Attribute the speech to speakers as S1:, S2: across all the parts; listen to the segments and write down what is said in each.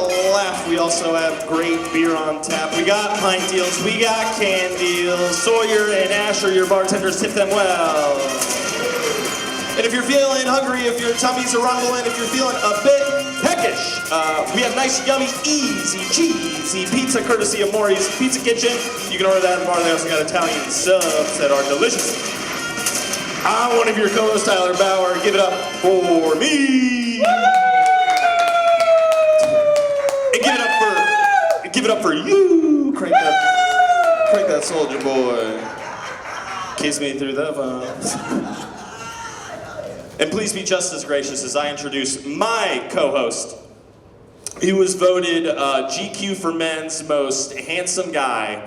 S1: left, we also have great beer on tap. We got pint deals, we got can deals. Sawyer and Asher, your bartenders, tip them well. And if you're feeling hungry, if your tummies are rumbling, if you're feeling a bit peckish, we have nice, yummy, easy, cheesy pizza courtesy of Maury's Pizza Kitchen. You can order that at the bar. They also got Italian subs that are delicious. I'm one of your co-hosts, Tyler Bauer. Give it up for me. And give it up for you. Crank that soldier boy. Kiss me through the phones. And please be just as gracious as I introduce my co-host. He was voted GQ for Men's most handsome guy.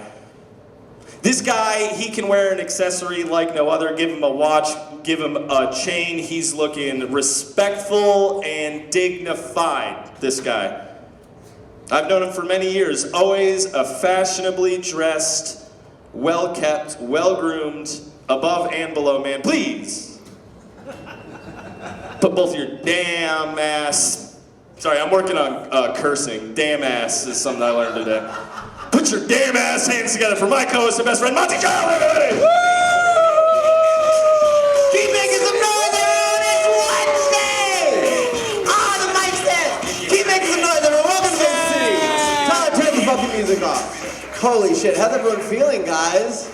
S1: This guy, he can wear an accessory like no other. Give him a watch, give him a chain. He's looking respectful and dignified, this guy. I've known him for many years. Always a fashionably dressed, well-kept, well-groomed, above and below man. Please put both your damn ass, sorry, I'm working on cursing. Damn ass is something I learned today. Put your damn ass hands together for my co-host and best friend, Monty, everybody! Woo!
S2: Keep making some noise, everyone! It's Wednesday! The mic says, keep making some noise, everyone! Welcome to the city! Tyler, turn the fucking music off. Holy shit, how's everyone feeling, guys?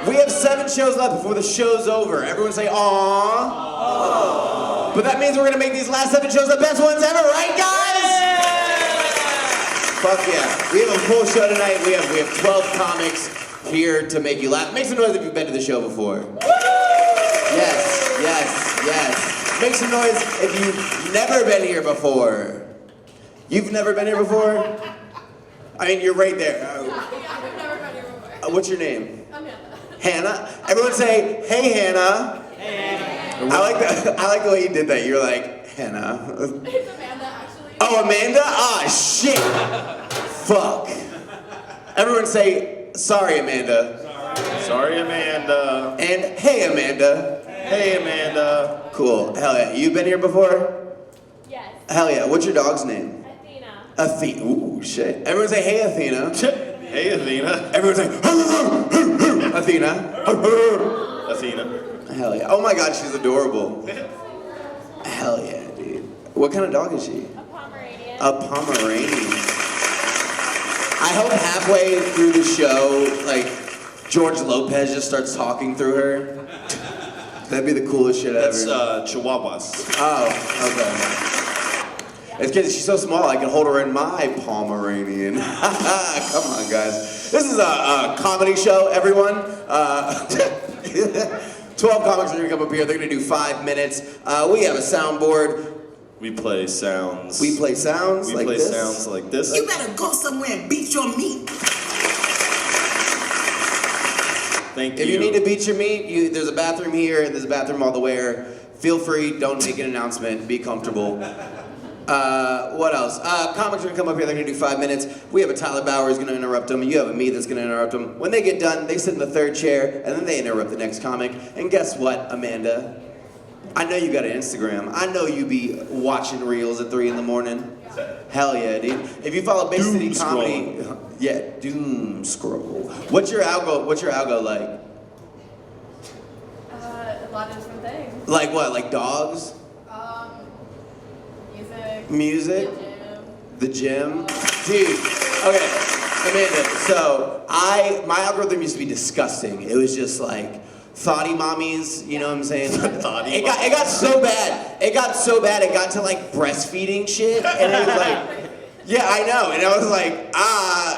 S2: We have 7 shows left before the show's over. Everyone say, aww. Aww. But that means we're gonna make these last 7 shows the best ones ever, right, guys? Fuck yeah. We have a full show tonight. We have 12 comics here to make you laugh. Make some noise if you've been to the show before. Yes, yes, yes. Make some noise if you've never been here before. You've never been here before? I mean, you're right there.
S3: I've never been here before.
S2: What's your name?
S3: Amanda.
S2: Hannah. Everyone say, hey, Hannah. Hey. I like the way you did that. You're like, Hannah.
S3: It's Amanda, actually.
S2: Oh, Amanda? Ah, shit. Fuck. Everyone say, sorry, Amanda.
S1: Sorry, Amanda.
S2: And hey, Amanda.
S1: Hey, Amanda.
S2: Cool. Hell yeah. You been here before?
S3: Yes.
S2: Hell yeah. What's your dog's name?
S3: Athena.
S2: Athena. Ooh, shit. Everyone say, hey, Athena.
S1: Hey, Athena.
S2: Everyone say, Athena.
S1: Athena.
S2: Hell yeah. Oh my god, she's adorable. Hell yeah, dude. What kind of dog is she?
S3: A Pomeranian.
S2: A Pomeranian. I hope halfway through the show, like, George Lopez just starts talking through her. That'd be the coolest shit ever.
S1: That's Chihuahuas.
S2: Oh, okay. It's because she's so small, I can hold her in my Pomeranian. Come on, guys. This is a comedy show, everyone. 12 comics are gonna come up here. They're gonna do 5 minutes. We have a soundboard.
S1: We play sounds.
S2: We play sounds like this.
S1: We play sounds like this.
S4: You better go somewhere and beat your meat.
S1: Thank you.
S2: If you need to beat your meat, there's a bathroom here and there's a bathroom all the way. Feel free, don't make an announcement, be comfortable. What else? Comics are gonna come up here, they're gonna do 5 minutes. We have a Tyler Bauer who's gonna interrupt them. You have a me that's gonna interrupt them. When they get done, they sit in the 3rd chair, and then they interrupt the next comic. And guess what, Amanda? I know you got an Instagram. I know you be watching reels at 3 in the morning. Hell yeah, dude. If you follow Big City Comedy, yeah, doom scroll. What's your algo like?
S3: A lot of different things.
S2: Like what? Like dogs?
S3: Music.
S2: Music? The gym? Dude, okay, Amanda, so my algorithm used to be disgusting. It was just like thoughty mommies, you know what I'm saying? It got so bad. It got to like breastfeeding shit, and it was like, yeah, I know, and I was like,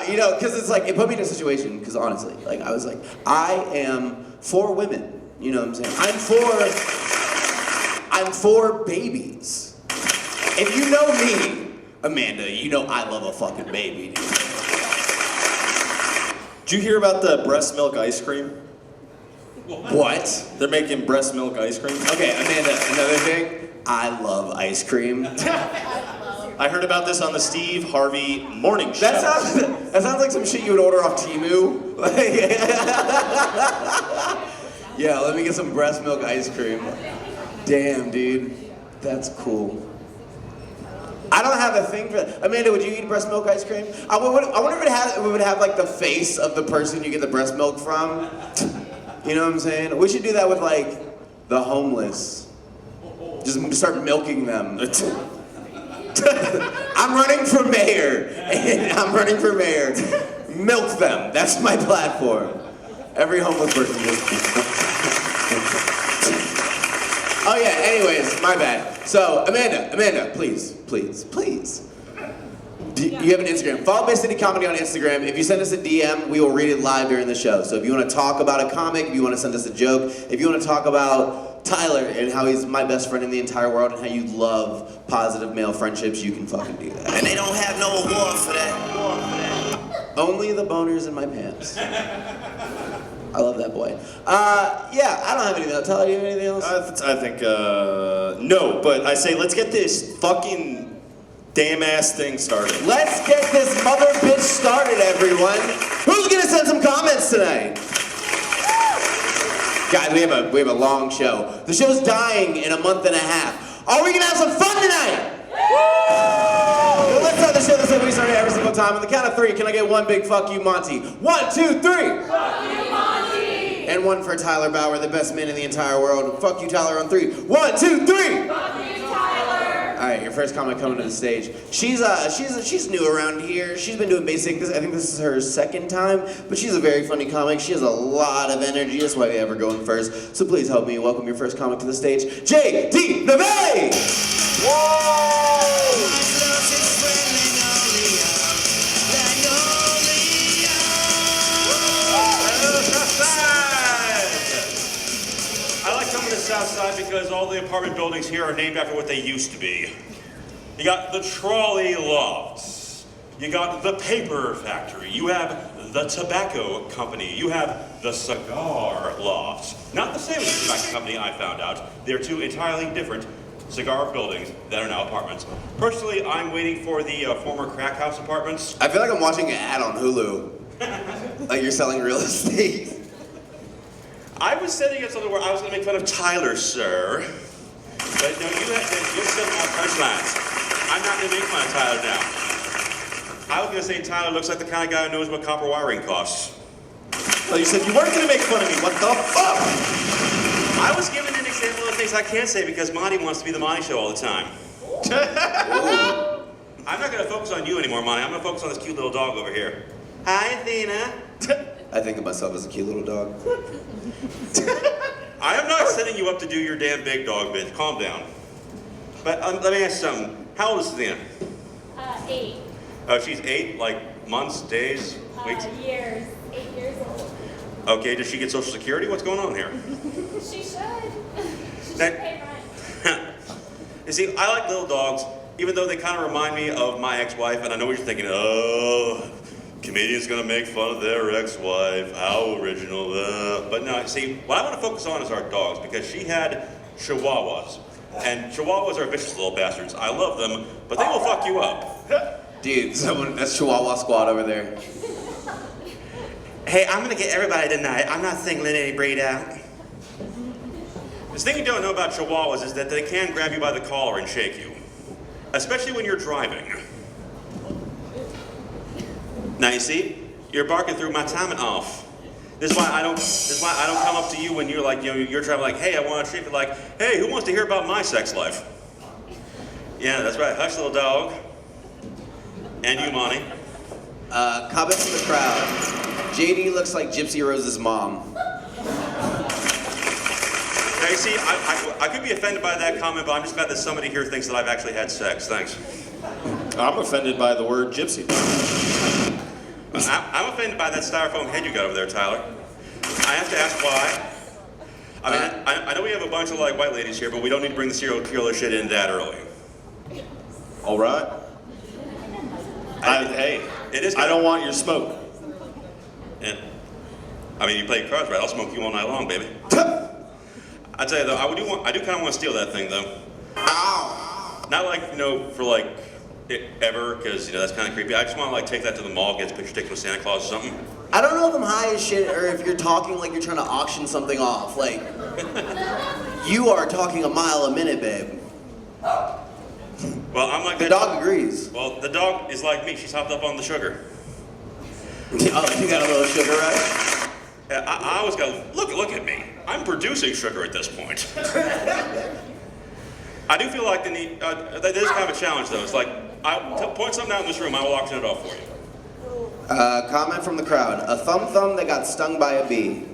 S2: you know, because it's like, it put me in a situation, because honestly, like, I was like, I am for women, you know what I'm saying? I'm for babies. If you know me, Amanda, you know I love a fucking baby, dude.
S1: Did you hear about the breast milk ice cream?
S2: What?
S1: They're making breast milk ice cream.
S2: Okay, Amanda, another thing. I love ice cream.
S1: I heard about this on the Steve Harvey Morning Show.
S2: That sounds like some shit you would order off Temu. Yeah, let me get some breast milk ice cream. Damn, dude. That's cool. I don't have a thing for that. Amanda, would you eat breast milk ice cream? I wonder if it would have like the face of the person you get the breast milk from. You know what I'm saying? We should do that with like the homeless. Just start milking them. I'm running for mayor. I'm running for mayor. Milk them. That's my platform. Every homeless person just. Oh yeah, anyways, my bad. So, Amanda, please. You have an Instagram. Follow Bay City Comedy on Instagram. If you send us a DM, we will read it live during the show. So if you want to talk about a comic, if you want to send us a joke, if you want to talk about Tyler and how he's my best friend in the entire world and how you love positive male friendships, you can fucking do that.
S4: And they don't have no award for that.
S2: Only the boners in my pants. I love that boy. Yeah, I don't have anything else. Tyler, you have anything else?
S1: I think, no, but I say let's get this fucking damn ass thing started.
S2: Let's get this mother bitch started, everyone. Who's gonna send some comments tonight? Guys, we have a long show. The show's dying in a month and a half. Are we gonna have some fun tonight? Well, let's start the show the same way we start every single time. On the count of 3, can I get one big fuck you, Monty? 1, 2, 3.
S3: Fuck you, Monty.
S2: And one for Tyler Bauer, the best man in the entire world. Fuck you, Tyler, on 3. 1, 2, 3.
S3: Fuck you, Tyler.
S2: All right, your first comic coming to the stage. She's new around here. She's been doing basic. I think this is her second time, but she's a very funny comic. She has a lot of energy. That's why we have her going first. So please help me welcome your first comic to the stage, J.D. Novelli.
S5: I like coming to South Side because all the apartment buildings here are named after what they used to be. You got the trolley lofts. You got the paper factory. You have the tobacco company. You have the cigar lofts. Not the same as the tobacco company, I found out. They're two entirely different cigar buildings that are now apartments. Personally, I'm waiting for the former crack house apartments.
S2: I feel like I'm watching an ad on Hulu. Like you're selling real estate.
S5: I was setting up something where I was going to make fun of Tyler, sir. But no, you said my punchlines. I'm not going to make fun of Tyler now. I was going to say Tyler looks like the kind of guy who knows what copper wiring costs.
S1: So you said you weren't going to make fun of me. What the fuck?
S5: I was giving an example of things I can't say because Monty wants to be the Monty show all the time. I'm not going to focus on you anymore, Monty. I'm going to focus on this cute little dog over here. Hi, Athena.
S2: I think of myself as a cute little dog.
S5: I am not setting you up to do your damn big dog bit. Calm down. But let me ask you something. How old is Athena?
S3: 8.
S5: Oh, she's 8? Like months, days, weeks?
S3: Years. 8 years old.
S5: Okay, does she get Social Security? What's going on here?
S3: She should. She should
S5: That-
S3: pay rent.
S5: You see, I like little dogs, even though they kind of remind me of my ex-wife, and I know what you're thinking, oh, comedians gonna make fun of their ex-wife, how original, But no, see, what I want to focus on is our dogs, because she had Chihuahuas. And Chihuahuas are vicious little bastards. I love them, but they will fuck you up.
S2: Dude, that's Chihuahua Squad over there.
S5: Hey, I'm gonna get everybody tonight. I'm not singling any breed out. The thing you don't know about Chihuahuas is that they can grab you by the collar and shake you. Especially when you're driving. Now you see, you're barking through my timing off. This is why I don't come up to you when you're like, you're driving like, hey, I want to treat you like, hey, who wants to hear about my sex life? Yeah, that's right, hush little dog. And you, Monty.
S2: Comments from the crowd. JD looks like Gypsy Rose's mom.
S5: Now you see, I could be offended by that comment, but I'm just glad that somebody here thinks that I've actually had sex. Thanks.
S1: I'm offended by the word gypsy.
S5: I'm offended by that styrofoam head you got over there, Tyler. I have to ask why. I mean, I know we have a bunch of like white ladies here, but we don't need to bring the serial killer shit in that early.
S1: All right. Hey,
S5: it is.
S1: I don't want your smoke.
S5: Yeah. I mean, you play cards right. I'll smoke you all night long, baby. I tell you though, I do kind of want to steal that thing though.
S2: Ow!
S5: Not like for like ever, because that's kind of creepy. I just want to like take that to the mall, get a picture taken with Santa Claus or something.
S2: I don't know if I'm high as shit or if you're talking like you're trying to auction something off. Like, you are talking a mile a minute, babe.
S5: Well, I'm like
S2: The
S5: that.
S2: dog agrees.
S5: Well, the dog is like me. She's hopped up on the sugar.
S2: Oh, you got a little sugar rush?
S5: Yeah, I always go, look at me. I'm producing sugar at this point. I do feel like that is kind of a challenge, though. It's like, point something out in this room, I will auction it off for you.
S2: Comment from the crowd. A thumb that got stung by a bee.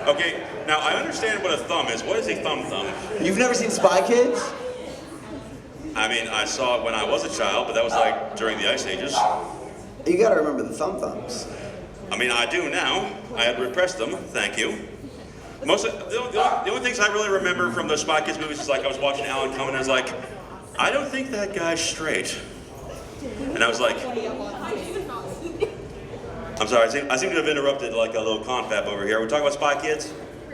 S5: Okay, now I understand what a thumb is. What is a thumb?
S2: You've never seen Spy Kids?
S5: I mean, I saw it when I was a child, but that was like during the Ice Ages.
S2: You gotta remember the thumbs.
S5: I mean, I do now. I had repressed them, thank you. The only things I really remember from those Spy Kids movies is like I was watching Alan Cumming and I was like, I don't think that guy's straight. And I was like, I'm sorry, I seem to have interrupted like a little confab over here. Are we talking about Spy Kids?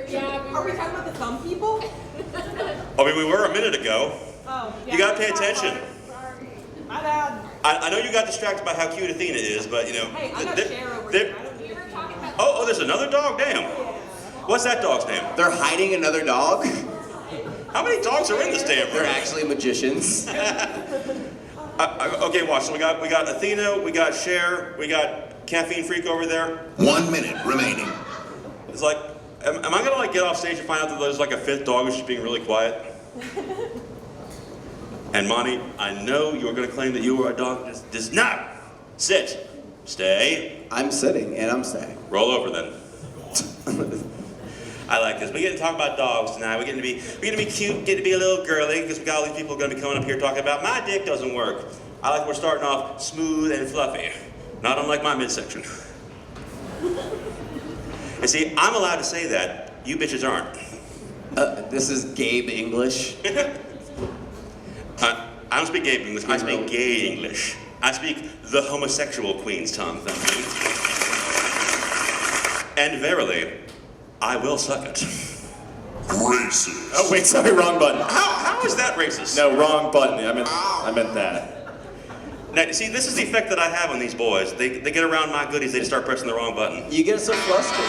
S6: Yeah, are we talking about the thumb people?
S5: I mean, we were a minute ago.
S6: Oh, yeah.
S5: You gotta pay attention.
S6: Sorry. My bad.
S5: I know you got distracted by how cute Athena is, but you know.
S6: Hey, I got Cher over here. I don't need her talking about.
S5: Oh, there's another dog? Damn. What's that dog's name?
S2: They're hiding another dog?
S5: How many dogs are in this damn room?
S2: They're actually magicians.
S5: Okay, watch. So we got Athena, we got Cher, we got Caffeine Freak over there.
S7: 1 minute remaining.
S5: It's like, am I gonna like get off stage and find out that there's like a fifth dog who's just being really quiet? And Monty, I know you're gonna claim that you are a dog that does not sit, stay.
S2: I'm sitting and I'm staying.
S5: Roll over then. I like this. We get to talk about dogs tonight. We're getting to be cute, get to be a little girly, because we got all these people going to be coming up here talking about my dick doesn't work. I like we're starting off smooth and fluffy, not unlike my midsection. And see, I'm allowed to say that. You bitches aren't.
S2: This is Gabe English.
S5: I don't speak gay English. I speak gay English. I speak the homosexual queen's tongue. Thank you. And verily, I will suck it.
S7: Racist.
S1: Oh wait, sorry, wrong button.
S5: How is that racist?
S1: No, wrong button. I meant that.
S5: Now, see, this is the effect that I have on these boys. They get around my goodies, they start pressing the wrong button.
S2: You get so flustered.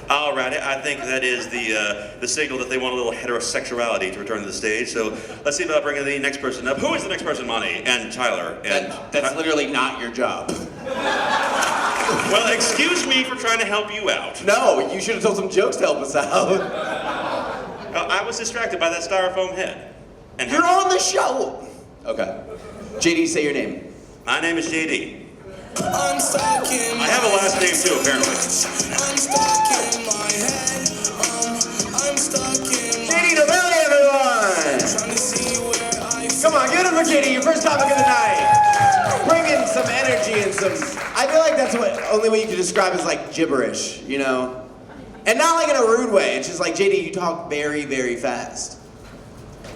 S5: Alrighty, I think that is the signal that they want a little heterosexuality to return to the stage. So let's see about bringing the next person up. Who is the next person, Monty? And Tyler? And
S2: That's literally not your job.
S5: Well, excuse me for trying to help you out.
S2: No, you should have told some jokes to help us out.
S5: I was distracted by that styrofoam head. And
S2: You're on the show. Okay. JD, say your name.
S5: My name is JD.
S4: I'm stuck in
S5: I have a last name too, apparently.
S4: I'm stuck in my head. I'm stuck in my
S2: JD Novelli, everyone!
S4: trying to see where I
S2: Come on, give it up for JD, your first topic of the night. Bring in some energy and some... I feel like that's what only way you can describe is like gibberish, you know? And not like in a rude way. It's just like, JD, you talk very, very fast.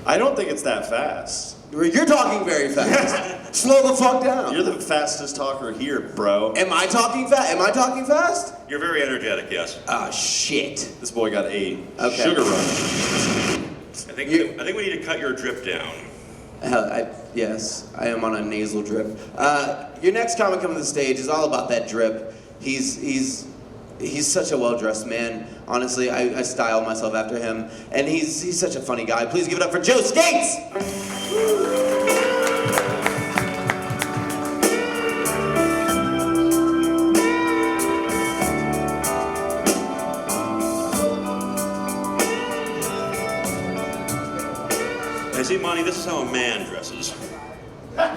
S1: I don't think it's that fast.
S2: You're talking very fast. Slow the fuck down.
S1: You're the fastest talker here, bro.
S2: Am I talking fast? Am I talking fast?
S5: You're very energetic, yes.
S2: Ah, shit.
S1: This boy got 8.
S2: Okay.
S1: Sugar rush.
S5: I think we need to cut your drip down.
S2: Yes, I am on a nasal drip. Your next comic coming to the stage is all about that drip. He's such a well-dressed man. Honestly, I style myself after him, and he's such a funny guy. Please give it up for Joe Skates!
S5: Hey, see, Monty, this is how a man dresses.
S7: I'll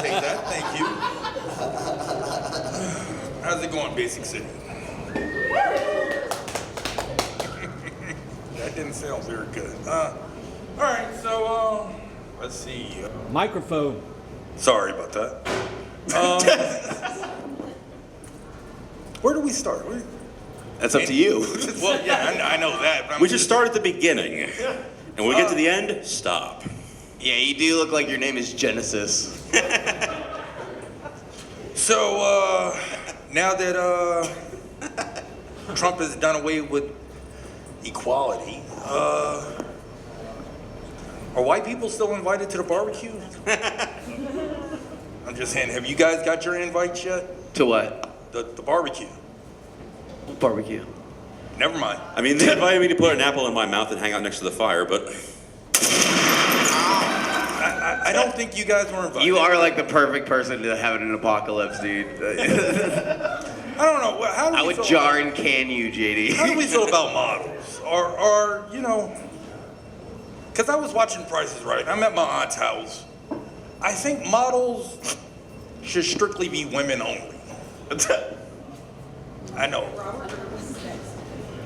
S7: take that, thank you. How's it going, Basic City? That didn't sound very good. All right, so let's see.
S8: Microphone.
S7: Sorry about that. Where do we start?
S2: That's up to you.
S7: Well, yeah, I know that. But
S5: We should start at the beginning. And when we get to the end, stop.
S2: Yeah, you do look like your name is Genesis.
S7: So, now that Trump has done away with equality, are white people still invited to the barbecue? I'm just saying, have you guys got your invites yet?
S2: To what?
S7: The barbecue.
S2: Barbecue.
S7: Never mind.
S5: I mean, they invited me to put an apple in my mouth and hang out next to the fire, but
S7: I don't think you guys were invited.
S2: You are like the perfect person to have an apocalypse, dude.
S7: I don't know. How do
S2: I
S7: we
S2: would
S7: feel
S2: jar and can you, JD.
S7: How do we feel about models? Or you know, because I was watching Price is Right. I'm at my aunt's house. I think models should strictly be women only. I know.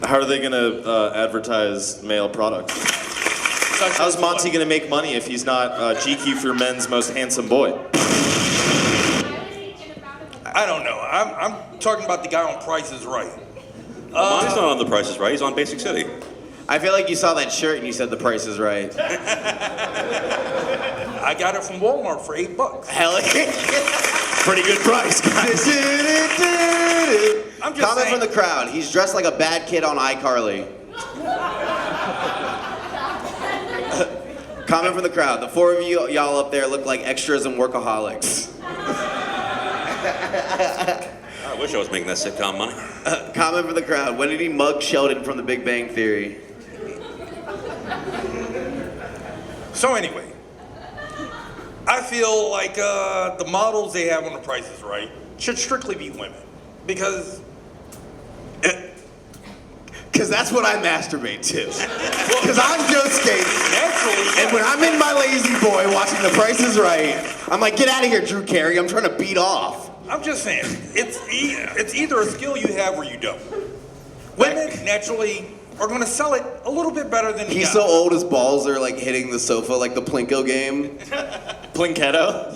S1: How are they gonna advertise male products? How's Monty gonna make money if he's not GQ for men's most handsome boy?
S7: I don't know. I'm talking about the guy on Price is Right.
S5: Monty's not on The Price is Right. He's on Basic City.
S2: I feel like you saw that shirt and you said the price is right.
S7: I got it from Walmart for $8.
S2: Hell yeah.
S1: Pretty good price, guys.
S7: I'm just
S2: Comment
S7: saying.
S2: from the crowd. He's dressed like a bad kid on iCarly. Comment from the crowd. The four of y'all up there look like extras and workaholics.
S5: I wish I was making that sitcom money.
S2: Comment from the crowd. When did he mug Sheldon from The Big Bang Theory?
S7: So anyway, I feel like the models they have on The Price is Right should strictly be women. Because
S2: that's what I masturbate to. Because I'm Joe Skates.
S7: naturally,
S2: And when I'm in my lazy boy watching The Price is Right, I'm like, get out of here, Drew Carey. I'm trying to beat off.
S7: I'm just saying, it's either a skill you have or you don't. Women naturally are going to sell it a little bit better than
S2: He's
S7: guys.
S2: so old his balls are like hitting the sofa like the Plinko game.
S1: Plinketto?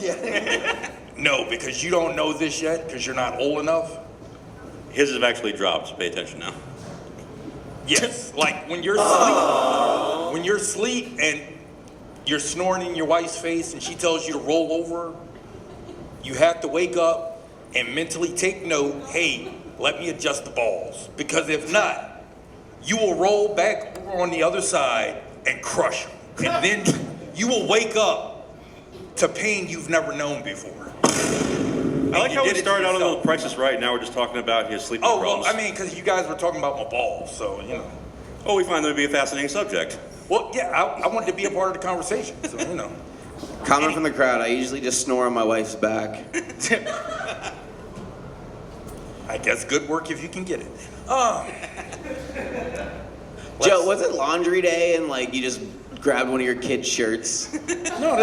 S7: No, because you don't know this yet, because you're not old enough.
S5: His have actually dropped, so pay attention now.
S7: Yes, like when you're asleep and you're snoring in your wife's face and she tells you to roll over, you have to wake up and mentally take note, hey, let me adjust the balls. Because if not, you will roll back over on the other side and crush them. And then you will wake up to pain you've never known before.
S5: I like how we started out on The Price is Right. Now we're just talking about his sleeping
S7: Oh,
S5: problems.
S7: well, I mean, because you guys were talking about my balls, so, you know.
S5: Oh, we find them to be a fascinating subject.
S7: Well, yeah, I wanted to be a part of the conversation, so, you know.
S2: Comment from the crowd. I usually just snore on my wife's back.
S7: I guess good work if you can get it.
S2: Joe, was it laundry day and like you just grabbed one of your kids' shirts?
S7: No,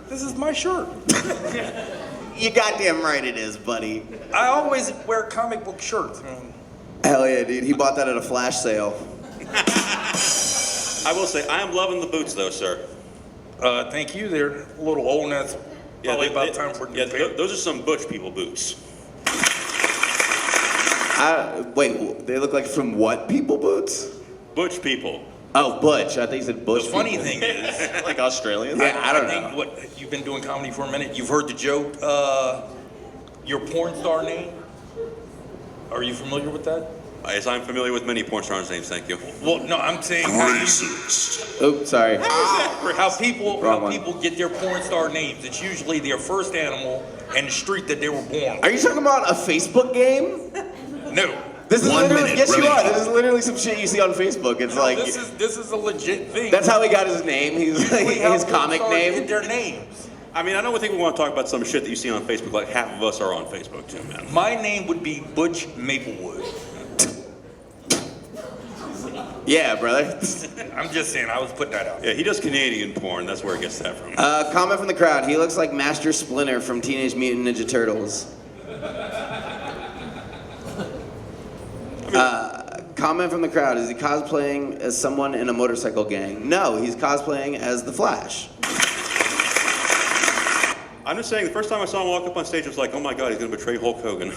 S7: this is my shirt.
S2: You goddamn right it is, buddy.
S7: I always wear comic book shirts. Man.
S2: Hell yeah, dude. He bought that at a flash sale.
S5: I will say, I am loving the boots, though, sir.
S7: Thank you. They're a little old, and that's probably about time for
S5: yeah, those are some butch people boots.
S2: Wait, they look like from what people boots?
S5: Butch people.
S2: Oh, Butch. I think you said Butch.
S7: The funny
S2: people.
S7: thing is,
S1: Like Australians?
S2: Yeah, I don't
S7: think
S2: know.
S7: what you've been doing comedy for a minute. You've heard the joke, your porn star name. Are you familiar with that?
S5: Yes, I'm familiar with many porn stars' names, thank you.
S7: Well, no, I'm saying
S2: Oops, sorry.
S7: how people
S2: Wrong one.
S7: get their porn star names. It's usually their first animal and the street that they were born.
S2: Are you talking about a Facebook game?
S7: No.
S2: This is
S8: 1
S2: literally,
S8: minute
S2: yes you are.
S8: remaining.
S2: This is literally some shit you see on Facebook. It's like,
S7: this is a legit thing.
S2: that's how he got his name. He's like,
S7: Usually how
S2: his
S7: porn
S2: comic
S7: stars
S2: name.
S7: get their names.
S5: I mean, I don't think we want to talk about some shit that you see on Facebook. Like, half of us are on Facebook, too, man.
S7: My name would be Butch Maplewood.
S2: Yeah, brother.
S7: I'm just saying, I was putting that out.
S5: Yeah, he does Canadian porn. That's where he gets that from.
S2: Comment from the crowd. He looks like Master Splinter from Teenage Mutant Ninja Turtles. Comment from the crowd. Is he cosplaying as someone in a motorcycle gang? No, he's cosplaying as the Flash.
S5: I'm just saying, the first time I saw him walk up on stage, I was like, oh my God, he's going to betray Hulk Hogan.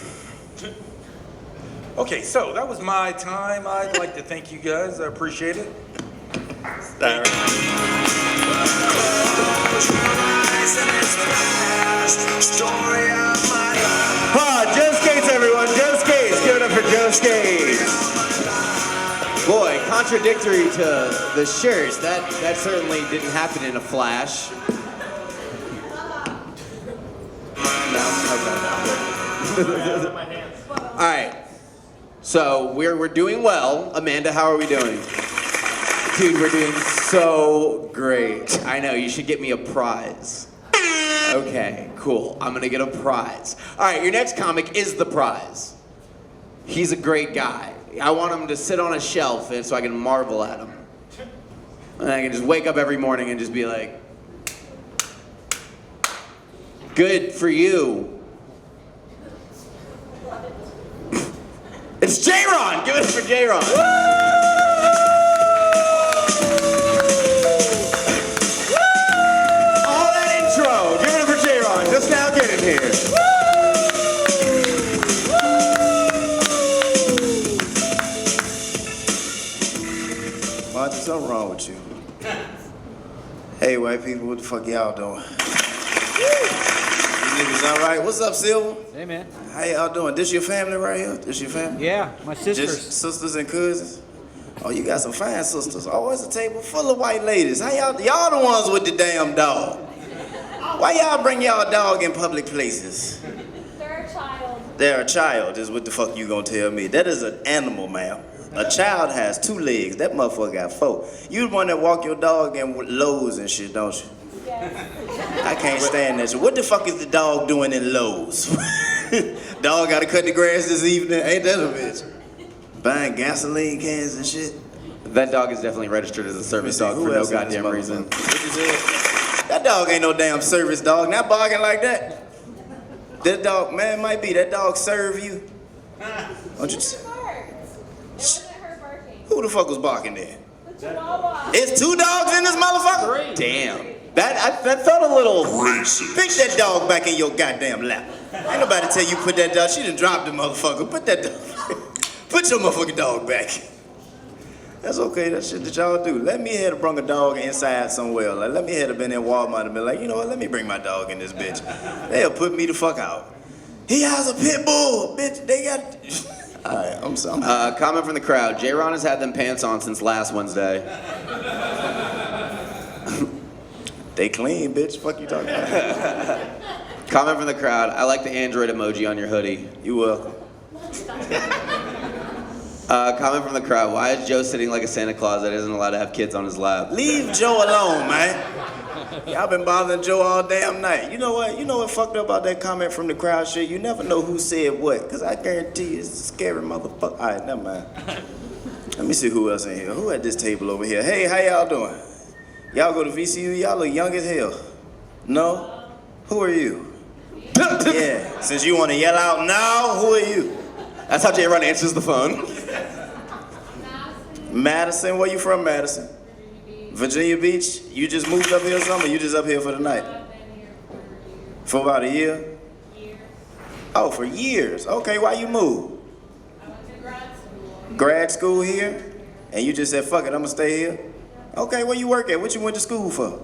S7: Okay, so that was my time. I'd like to thank you guys. I appreciate it.
S2: Joe Skates, everyone. Joe Skates. Give it up for Joe Skates. Boy, contradictory to the shirts, that certainly didn't happen in a flash. No? Okay. All right. So we're doing well. Amanda, how are we doing? Dude, we're doing so great. I know, you should get me a prize. Okay, cool. I'm gonna get a prize. All right, your next comic is the prize. He's a great guy. I want him to sit on a shelf so I can marvel at him. And I can just wake up every morning and just be like, good for you. It's JRonn! Give it up for JRonn. Just now getting here.
S8: Monty, something wrong with you. Hey, white people, what the fuck y'all doing? You niggas all right? What's up, Silver?
S9: Hey, man.
S8: How y'all doing? This your family right here? This your family?
S9: Yeah, my sisters.
S8: Just sisters and cousins? Oh, you got some fine sisters. Oh, it's a table full of white ladies. How y'all the ones with the damn dog. Why y'all bring y'all dog in public places?
S3: They're a child.
S8: They're a child, is what the fuck you gonna tell me. That is an animal, ma'am. A child has 2 legs. That motherfucker got 4. You the one that walk your dog in with Lowe's and shit, don't you?
S3: Yes.
S8: I can't stand that shit. What the fuck is the dog doing in Lowe's? Dog gotta cut the grass this evening. Ain't that a bitch? Buying gasoline cans and shit.
S2: That dog is definitely registered as a service dog for no goddamn reason.
S8: What you said? That dog ain't no damn service dog. Not barking like that. That dog, man, might be. That dog serve you. Don't you?
S3: It wasn't her barking.
S8: Who the fuck was barking there?
S3: The Chihuahua.
S8: It's 2 dogs in this motherfucker?
S2: Damn. That felt a little
S8: Racist. Pick that dog back in your goddamn lap. Ain't nobody tell you put that dog. She done dropped the motherfucker. Put that dog. Put your motherfucking dog back. That's okay, that shit that y'all do. Let me have to bring a dog inside somewhere. Like, let me have to been in Walmart and be like, you know what, let me bring my dog in this bitch. They'll put me the fuck out. He has a pit bull, bitch. They got... All right, I'm sorry.
S2: comment from the crowd. JRonn has had them pants on since last Wednesday.
S8: They clean, bitch. Fuck you talking about?
S2: Comment from the crowd. I like the Android emoji on your hoodie.
S8: You welcome.
S2: Comment from the crowd. Why is Joe sitting like a Santa Claus that isn't allowed to have kids on his lap?
S8: Leave Joe alone, man. Y'all been bothering Joe all damn night. You know what? You know what fucked up about that comment from the crowd shit? You never know who said what, because I guarantee you it's a scary motherfucker. All right, never mind. Let me see who else in here. Who at this table over here? Hey, how y'all doing? Y'all go to VCU? Y'all look young as hell. No? Who are you? Yeah, since you want to yell out now, who are you?
S2: That's how JRonn answers the phone.
S8: Madison, where you from, Madison? Virginia Beach? You just moved up here or something, or you just up here for the night? For about a year? Oh, for years. Okay, why you moved?
S3: I went to grad school.
S8: Grad school here? And you just said, fuck it, I'm gonna stay here? Okay, where you work at? What you went to school for?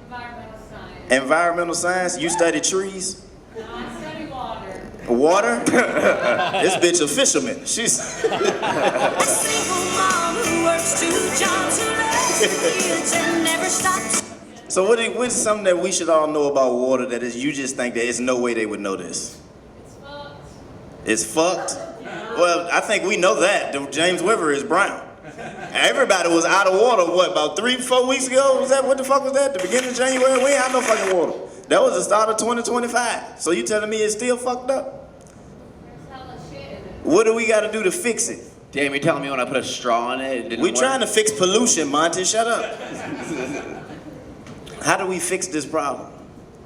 S3: Environmental science.
S8: Environmental science? You study trees?
S3: No, I study water.
S8: Water? This bitch a fisherman. She's...
S10: A single mom who works 2 jobs, who loves the fields and never stops.
S8: So what's something that we should all know about water that is you just think that there's no way they would know this?
S3: It's fucked.
S8: It's fucked? Well, I think we know that. The James River is brown. Everybody was out of water, what, about 3-4 weeks ago? Was that, what the fuck was that? The beginning of January? We ain't had no fucking water. That was the start of 2025. So you telling me it's still fucked up?
S3: There's hella shit in it.
S8: What do we gotta do to fix it?
S2: Damn, you're telling me when I put a straw in it didn't
S8: We
S2: work?
S8: trying to fix pollution, Monty, shut up. How do we fix this problem?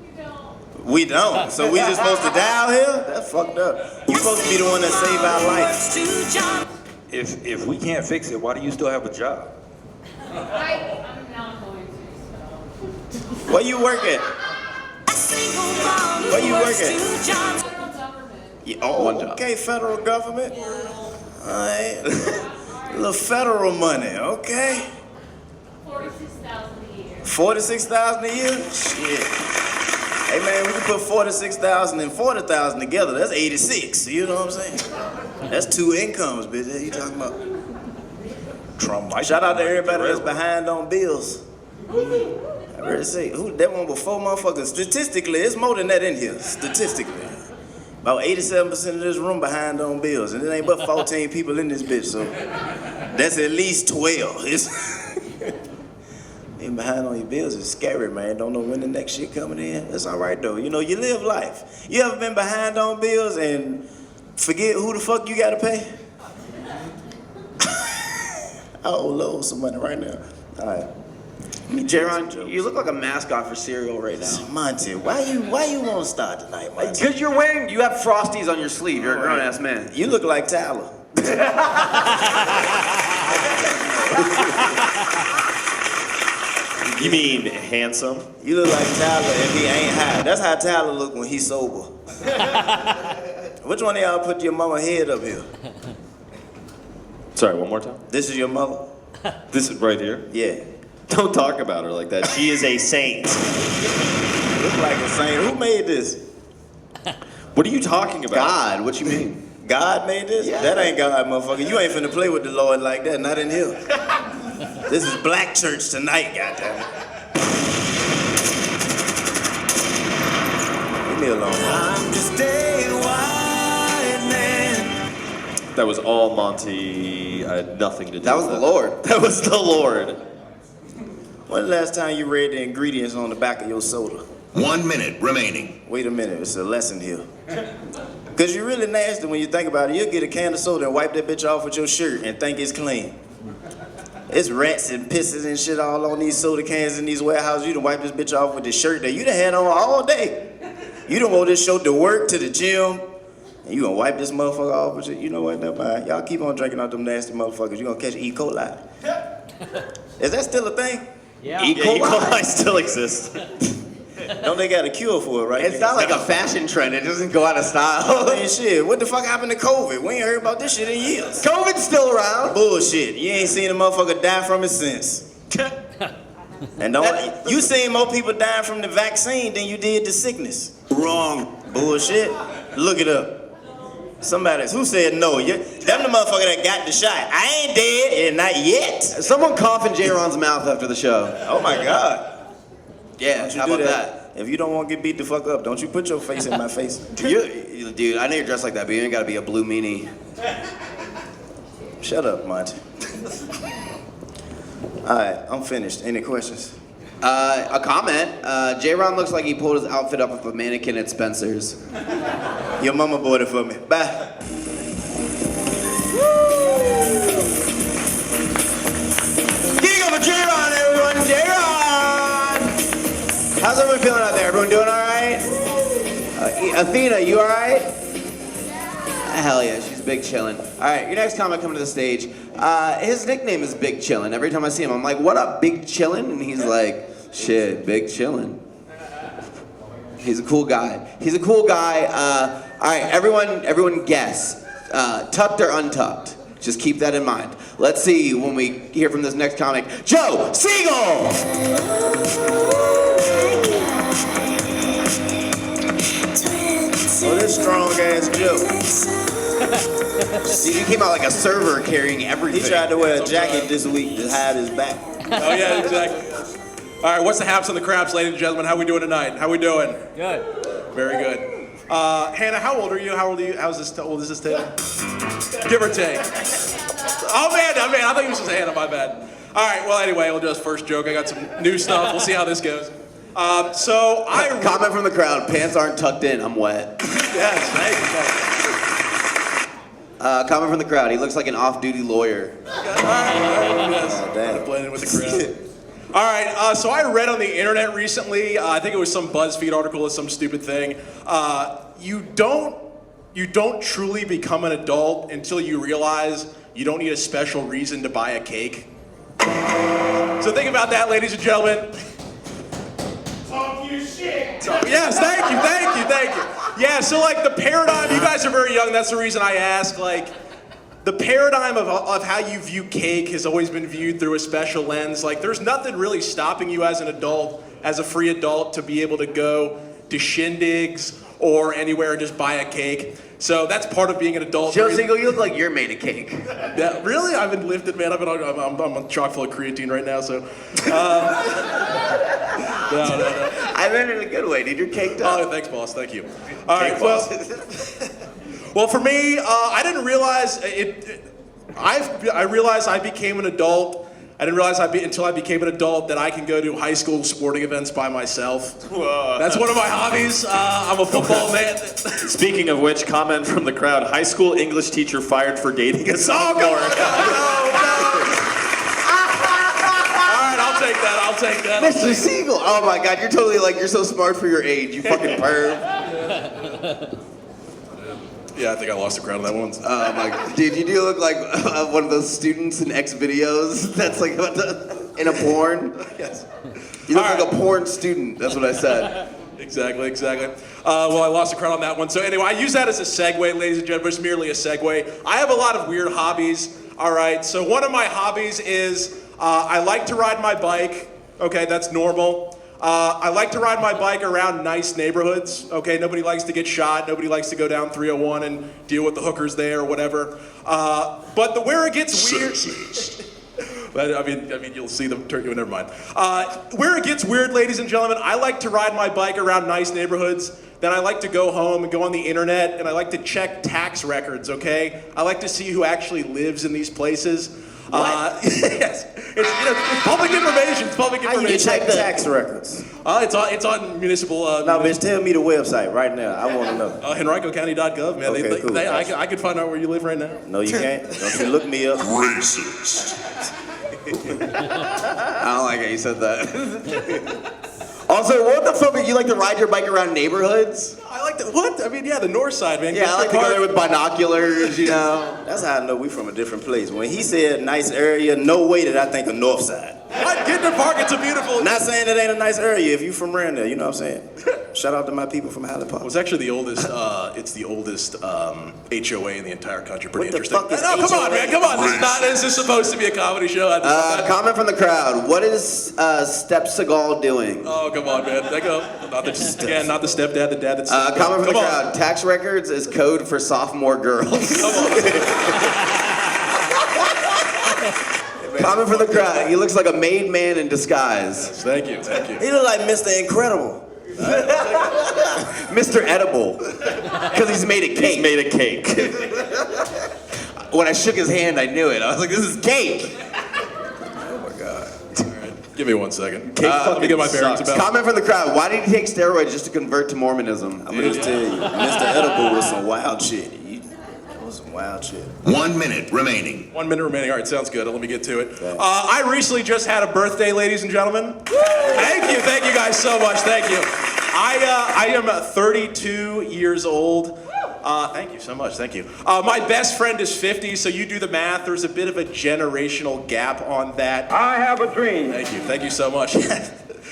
S3: You don't.
S8: We don't. So we just supposed to die out here? That's fucked up. You supposed to be the one that save our life.
S7: If we can't fix it, why do you still have a job?
S3: I'm not going to, so.
S8: Where you work at? Where you work at?
S3: Federal government.
S8: Yeah, oh,
S2: One job.
S8: okay, federal government. All right. A little federal money, okay.
S3: 46,000 a year.
S8: 46,000 a year? Shit. Hey man, we can put 46,000 and 40,000 together. That's 86. You know what I'm saying? That's 2 incomes, bitch. What you talking about?
S7: Trump might.
S8: Shout out to everybody that's behind on bills. I already say, who that one before motherfuckers. Statistically, it's more than that in here. Statistically. About 87% of this room behind on bills, and it ain't but 14 people in this bitch, so that's at least 12. Being behind on your bills is scary, man. Don't know when the next shit coming in. That's all right, though. You know, you live life. You ever been behind on bills and forget who the fuck you gotta pay? I owe Lowe's some money right now. All right.
S2: JRonn, you look like a mascot for cereal right now.
S8: Monty, why you want to start tonight, Monty?
S2: Because you have Frosties on your sleeve. You're a grown-ass man.
S8: You look like Tyler.
S1: You mean handsome?
S8: You look like Tyler if he ain't high. That's how Tyler look when he's sober. Which one of y'all put your mama head up here?
S1: Sorry, one more time.
S8: This is your mother?
S1: This is right here?
S8: Yeah.
S1: Don't talk about her like that. She is a saint.
S8: Look like a saint. Who made this?
S1: What are you talking about?
S2: God, what you mean?
S8: God made this?
S2: Yeah.
S8: That ain't God, motherfucker. You ain't finna play with the Lord like that, not in here. This is black church tonight, goddammit. Leave me alone.
S4: I'm just a white man.
S1: That was all Monty. I had nothing to do with
S2: That was the Lord.
S1: That was the Lord.
S8: When the last time you read the ingredients on the back of your soda?
S9: 1 minute remaining.
S8: Wait a minute, it's a lesson here. Cause you're really nasty when you think about it. You'll get a can of soda and wipe that bitch off with your shirt and think it's clean. It's rats and pisses and shit all on these soda cans in these warehouses. You done wipe this bitch off with the shirt that you done had on all day. You done wore this shirt to work, to the gym, and you gonna wipe this motherfucker off with it. You know what, never mind. Y'all keep on drinking out them nasty motherfuckers. You gonna catch E. coli. Is that still a thing?
S6: Yeah.
S1: E. coli still exists.
S8: Don't they got a cure for it, right?
S2: It's not like a fashion trend. It doesn't go out of style.
S8: Man, shit, what the fuck happened to COVID? We ain't heard about this shit in years.
S2: COVID's still around.
S8: Bullshit. You ain't seen a motherfucker die from it since. And don't you seen more people dying from the vaccine than you did the sickness.
S9: Wrong.
S8: Bullshit. Look it up. Somebody, who said no? Them the motherfucker that got the shot. I ain't dead, and not yet.
S2: Someone cough in JRonn's mouth after the show.
S8: Oh my God.
S2: Yeah,
S8: Don't you
S2: how
S8: do
S2: about that?
S8: If you don't want to get beat the fuck up, don't you put your face in my face.
S2: Dude, I know you're dressed like that, but you ain't gotta be a blue meanie.
S8: Shut up, Monty. All right, I'm finished. Any questions?
S2: A comment. JRonn looks like he pulled his outfit up with a mannequin at Spencer's.
S8: Your mama bought it for me. Bye.
S2: Getting over JRonn, everyone. JRonn! How's everyone feeling out there? Everyone doing all right? Athena, you all right? Hell yeah, she's big chillin'. All right, your next comic coming to the stage. His nickname is Big Chillin'. Every time I see him, I'm like, what up, Big Chillin'? And he's like, shit, Big Chillin'. He's a cool guy. He's a cool guy. All right, everyone guess. Tucked or untucked? Just keep that in mind. Let's see when we hear from this next comic. Joe Siegel!
S8: Oh, this strong ass Joe.
S2: See, he came out like a server carrying everything.
S8: He tried to wear a jacket this week to hide his back.
S11: Oh yeah, exactly. All right, what's the haps and the craps, ladies and gentlemen? How we doing tonight? How we doing?
S6: Good.
S11: Very good. Hannah, how old are you? How old are you? How old is this Taylor? Give or take. Oh man, I thought you were supposed to Hannah, my bad. All right, well anyway, we'll do this first joke. I got some new stuff. We'll see how this goes.
S2: Comment from the crowd, pants aren't tucked in, I'm wet.
S11: Yes, thank you.
S2: Comment from the crowd, he looks like an off-duty lawyer.
S8: Damn.
S11: Blending with the crowd. All right, so I read on the internet recently, I think it was some BuzzFeed article or some stupid thing. You don't truly become an adult until you realize you don't need a special reason to buy a cake. So think about that, ladies and gentlemen.
S5: Talk your shit.
S11: Yes, thank you. Yeah, so like the paradigm, you guys are very young, that's the reason I ask, like, the paradigm of how you view cake has always been viewed through a special lens. Like, there's nothing really stopping you as an adult, as a free adult, to be able to go to shindigs or anywhere and just buy a cake. So that's part of being an adult.
S2: Joe Siegel, you look like you're made of cake.
S11: Yeah, really? I've been lifted, man. I'm chock full of creatine right now, so. No.
S8: I meant it in a good way, dude. You're caked up.
S11: Oh, thanks, boss. Thank you. All right, well, for me, I didn't realize I realized I became an adult. I didn't realize until I became an adult that I can go to high school sporting events by myself.
S1: Whoa.
S11: That's one of my hobbies. I'm a football man.
S1: Speaking of which, comment from the crowd: high school English teacher fired for dating a sophomore.
S11: No. All right, I'll take that.
S2: Mr. Siegel. Oh my God, you're totally like, you're so smart for your age, you fucking perv.
S11: Yeah, I think I lost the crowd on that one.
S2: Oh my God. Dude, you do look like one of those students in X videos that's like in a porn.
S11: Yes.
S2: You look like a porn student, that's what I said.
S11: Exactly. Well, I lost the crowd on that one. So anyway, I use that as a segue, ladies and gentlemen. It's merely a segue. I have a lot of weird hobbies. All right, so one of my hobbies is I like to ride my bike. Okay, that's normal. I like to ride my bike around nice neighborhoods. Okay, nobody likes to get shot. Nobody likes to go down 301 and deal with the hookers there or whatever. But where it gets weird. But I mean, you'll see them turn you. Never mind. Where it gets weird, ladies and gentlemen, I like to ride my bike around nice neighborhoods. Then I like to go home and go on the internet, and I like to check tax records. Okay, I like to see who actually lives in these places. Yes, it's public information. It's public information.
S8: How you check tax records?
S11: It's on municipal.
S8: No, bitch, tell me the website right now. I want to know.
S11: HenricoCounty.gov, man.
S8: Okay, cool.
S11: I could find out where you live right now.
S8: No, you can't. Don't you look me up.
S9: Racist.
S2: I don't like how you said that. Also, what the fuck? You like to ride your bike around neighborhoods?
S11: I like to, what? I mean, yeah, the north side, man.
S2: Yeah, I like to go there with binoculars, you know.
S8: That's how I know we from a different place. When he said nice area, no way did I think of north side.
S11: What? Gittner Park, it's a beautiful...
S8: Not saying it ain't a nice area if you from around there, you know what I'm saying? Shout out to my people from Highland Park.
S11: Well, it's actually the oldest, it's the oldest HOA in the entire country. Pretty
S8: What the
S11: interesting.
S8: fuck is
S11: No, come on,
S8: HOA?
S11: man, come on. This is supposed to be a comedy show.
S2: Comment from the crowd. What is Step Seagal doing?
S11: Oh, come on, man. Not the stepdad, the dad that's...
S2: Comment from the crowd. Tax records is code for sophomore girls. Comment from the crowd. He looks like a made man in disguise.
S11: Thank you.
S8: He look like Mr. Incredible.
S2: Mr. Edible. Because he's made a cake.
S1: He's made a cake.
S2: When I shook his hand, I knew it. I was like, this is cake.
S11: Oh, my God. All right. Give me 1 second.
S1: Cake
S11: Let me get my bearings about it.
S2: Comment from the crowd. Why did he take steroids just to convert to Mormonism?
S8: I'm gonna just tell you, Mr. Edible was some wild shit. That was some wild shit.
S9: 1 minute remaining.
S11: 1 minute remaining. All right, sounds good. Let me get to it. I recently just had a birthday, ladies and gentlemen. Thank you guys so much. Thank you. I am 32 years old. Thank you so much. Thank you. My best friend is 50, so you do the math. There's a bit of a generational gap on that.
S12: I have a dream.
S11: Thank you so much.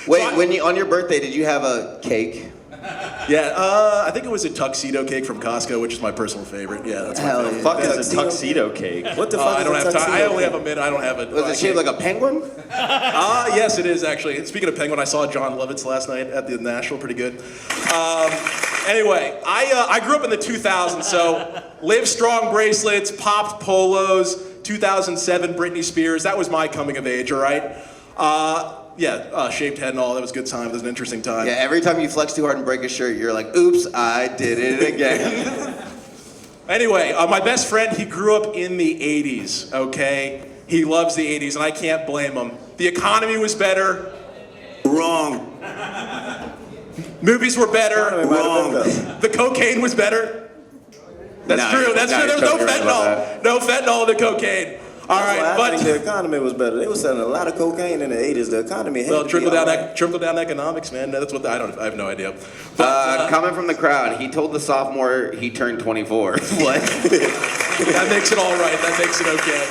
S2: Wait, on your birthday, did you have a cake?
S11: Yeah, I think it was a tuxedo cake from Costco, which is my personal favorite. Yeah, that's my
S2: Hell
S11: favorite.
S1: Fuck is a tuxedo cake?
S8: What the fuck
S11: I
S8: is
S11: don't
S8: a
S11: have time.
S8: tuxedo
S11: I only
S8: cake?
S11: have a minute. I don't have it.
S2: Was it shaped like a penguin?
S11: Yes, it is actually. Speaking of penguin, I saw John Lovitz last night at the National. Pretty good. Anyway, I grew up in the 2000s, so Live Strong bracelets, popped polos, 2007 Britney Spears. That was my coming of age. All right. Shaved head and all. That was a good time. It was an interesting time.
S2: Yeah, every time you flex too hard and break a shirt, you're like, oops, I did it again.
S11: Anyway, my best friend, he grew up in the 80s, okay? He loves the 80s, and I can't blame him. The economy was better.
S8: Wrong.
S11: Movies were better.
S8: Wrong.
S11: The cocaine was better. That's true. There was no fentanyl. No fentanyl in the cocaine. All right,
S8: I think the economy was better. They were selling a lot of cocaine in the 80s. The economy had to
S11: trickle
S8: be all
S11: down
S8: right.
S11: trickle down economics, man. That's what I have no idea.
S2: Comment from the crowd. He told the sophomore he turned 24. What?
S11: That makes it all right. That makes it okay.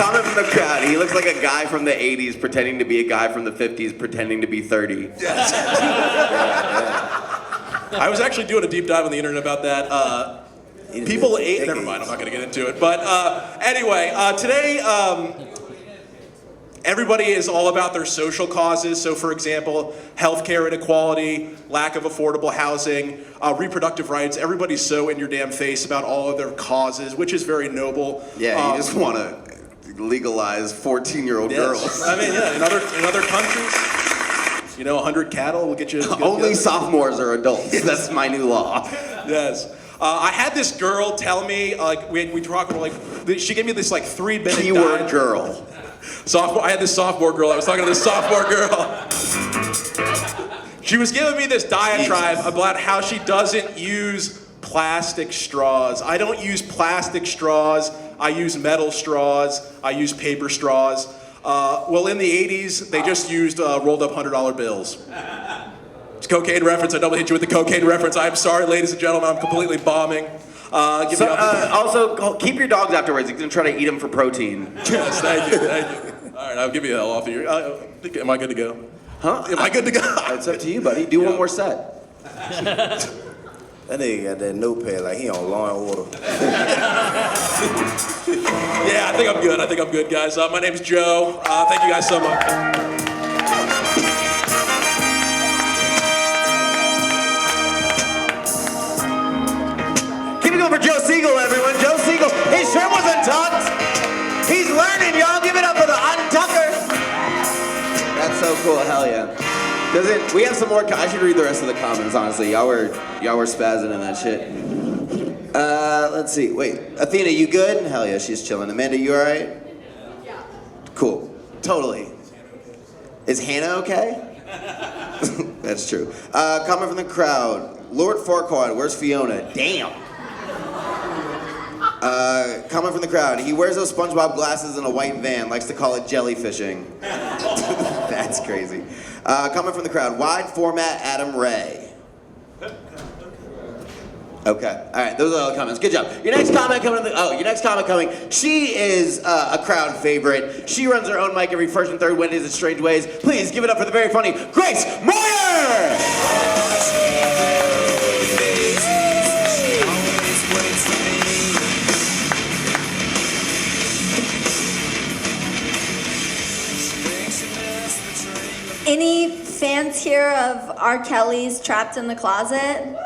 S2: Comment from the crowd. He looks like a guy from the 80s pretending to be a guy from the 50s pretending to be 30.
S11: Yes. I was actually doing a deep dive on the internet about that. People ate. Never mind. I'm not going to get into it. But anyway, today everybody is all about their social causes. So, for example, healthcare inequality, lack of affordable housing, reproductive rights. Everybody's so in your damn face about all of their causes, which is very noble.
S2: Yeah, you just want to legalize 14-year-old girls.
S11: I mean, yeah, in other countries. You know, 100 cattle will get you.
S2: Only sophomores are adults. That's my new law.
S11: Yes. I had this girl tell me, like, we talked, like, she gave me this, like, 3-minute
S2: Keyword girl.
S11: I had this sophomore girl. I was talking to this sophomore girl. She was giving me this diatribe about how she doesn't use plastic straws. I don't use plastic straws. I use metal straws. I use paper straws. Well, in the 80s, they just used rolled up $100 bills. It's a cocaine reference. I double hit you with the cocaine reference. I'm sorry, ladies and gentlemen. I'm completely bombing.
S2: Also, keep your dogs afterwards. You're going to try to eat them for protein.
S11: Yes, thank you. All right, I'll give you the hell off of here. Am I good to go?
S2: Huh?
S11: Am I good to go?
S2: It's up to you, buddy. Do one more set.
S8: That nigga got that notepad like he on Law and Order.
S11: Yeah, I think I'm good, guys. My name's Joe. Thank you guys so much.
S2: Keep it going for Joe Siegel, everyone. Joe Siegel. His shirt was untucked. He's learning, y'all. Give it up for the untucker. That's so cool. Hell yeah. We have some more. I should read the rest of the comments, honestly. Y'all were spazzing in that shit. Let's see. Wait. Athena, you good? Hell yeah, she's chilling. Amanda, you all right?
S6: Yeah.
S2: Cool. Totally. Is Hannah okay? That's true. Comment from the crowd. Lord Farquaad, where's Fiona? Damn. Comment from the crowd. He wears those SpongeBob glasses in a white van. Likes to call it jellyfishing. That's crazy. Comment from the crowd. Wide format Adam Ray. Okay. All right. Those are all the comments. Good job. Your next comment coming. She is a crowd favorite. She runs her own mic every first and third Wednesdays at Strange Ways. Please give it up for the very funny Grace Moyer.
S12: Any fans here of R. Kelly's Trapped in the Closet?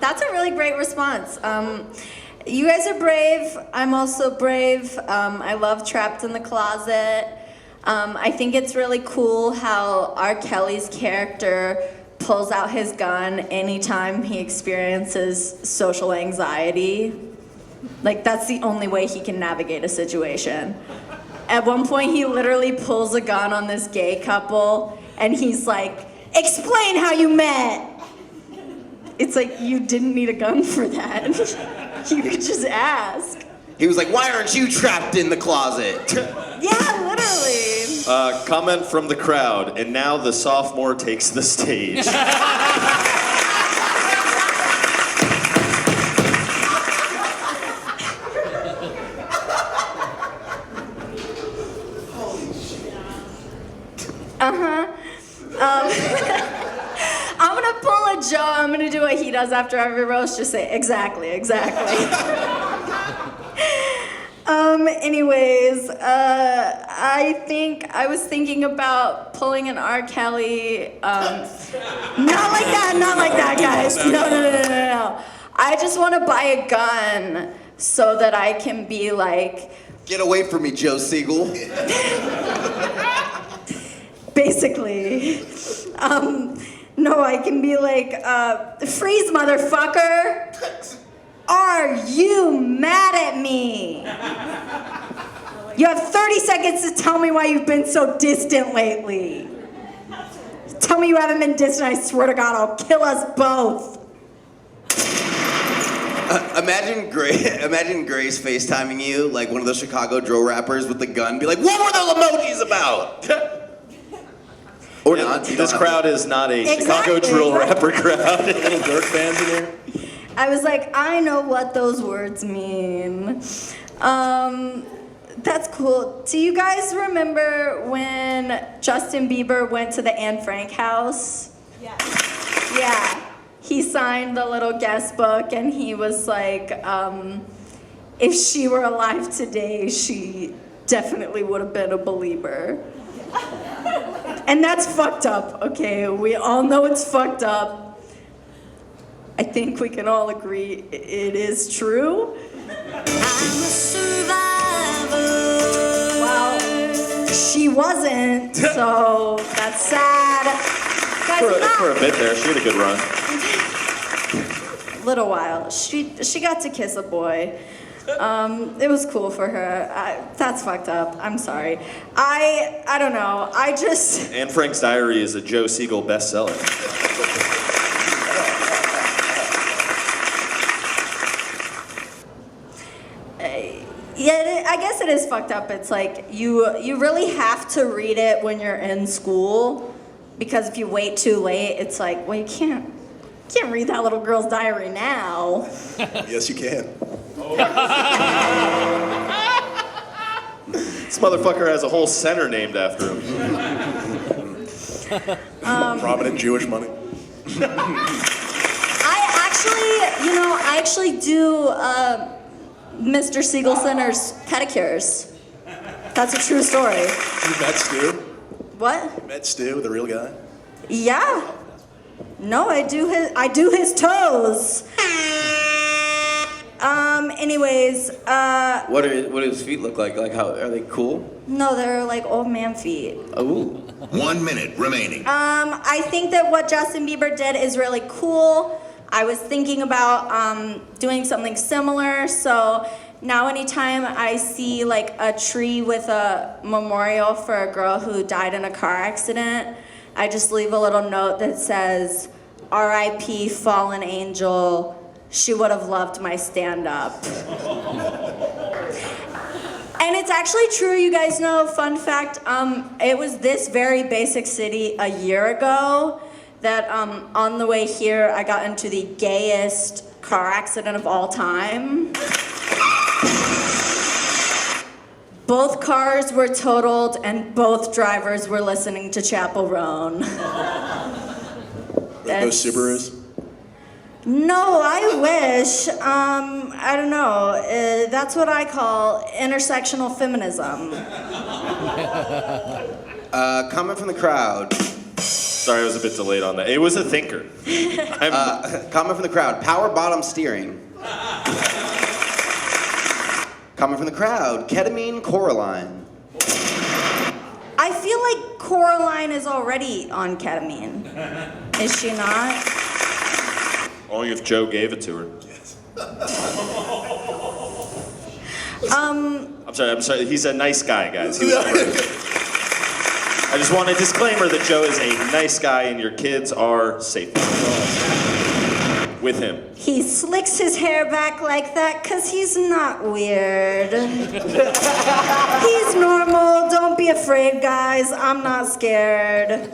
S12: That's a really great response. You guys are brave. I'm also brave. I love Trapped in the Closet. I think it's really cool how R. Kelly's character pulls out his gun anytime he experiences social anxiety. Like, that's the only way he can navigate a situation. At one point, he literally pulls a gun on this gay couple, and he's like, "Explain how you met." It's like, you didn't need a gun for that. You could just ask.
S2: He was like, "Why aren't you trapped in the closet?"
S12: Yeah, literally.
S1: Comment from the crowd, and now the sophomore takes the stage.
S12: I'm gonna pull a Joe. I'm gonna do what he does after every roast. Just say, exactly. Anyways, I was thinking about pulling an R. Kelly. Not like that, guys. No. I just want to buy a gun so that I can be like.
S2: Get away from me, Joe Siegel.
S12: Basically. No, I can be like, freeze, motherfucker! Are you mad at me? You have 30 seconds to tell me why you've been so distant lately. Tell me you haven't been distant, I swear to God, I'll kill us both.
S2: Imagine Grace FaceTiming you like one of those Chicago drill rappers with the gun. Be like, "What were those emojis about?" Or not.
S1: This crowd is not a Chicago drill rapper crowd. Little Dirk fans in here.
S12: I was like, I know what those words mean. That's cool. Do you guys remember when Justin Bieber went to the Anne Frank house?
S6: Yeah.
S12: Yeah. He signed the little guest book and he was like, if she were alive today, she definitely would have been a believer. And that's fucked up, okay? We all know it's fucked up. I think we can all agree it is true.
S10: I'm a survivor.
S12: Wow. she wasn't, so that's sad. Guys,
S1: For a bit there, she had a good run.
S12: little while. She got to kiss a boy. It was cool for her. That's fucked up. I'm sorry. I don't know. I just.
S1: Anne Frank's Diary is a Joe Siegel bestseller.
S12: Yeah, I guess it is fucked up. It's like you really have to read it when you're in school, because if you wait too late, it's like, well, you can't read that little girl's diary now.
S11: Yes, you can.
S1: This motherfucker has a whole center named after him.
S11: Prominent Jewish money.
S12: I actually do Mr. Siegel Center's pedicures. That's a true story.
S11: You met Stu?
S12: What?
S11: You met Stu, the real guy?
S12: Yeah. No, I do his toes. Anyways,
S2: What do his feet look like? Like, how are they cool?
S12: no, they're like old man feet.
S2: Ooh.
S9: 1 minute remaining.
S12: I think that what Justin Bieber did is really cool. I was thinking about doing something similar, so now anytime I see like a tree with a memorial for a girl who died in a car accident, I just leave a little note that says, R.I.P. fallen angel, she would have loved my stand-up. And it's actually true, you guys know, fun fact, it was this very basic city a year ago that on the way here, I got into the gayest car accident of all time. Both cars were totaled and both drivers were listening to Chappell Roan.
S11: Those Subarus?
S12: No, I wish. I don't know. That's what I call intersectional feminism.
S2: Comment from the crowd.
S1: Sorry, I was a bit delayed on that. It was a thinker.
S2: Comment from the crowd. Power bottom steering. Comment from the crowd. Ketamine Coraline.
S12: I feel like Coraline is already on ketamine. Is she not?
S1: Only if Joe gave it to her. I'm sorry. He's a nice guy, guys. He was I just want a disclaimer that Joe is a nice guy and your kids are safe with him.
S12: He slicks his hair back like that because he's not weird. He's normal. Don't be afraid, guys. I'm not scared.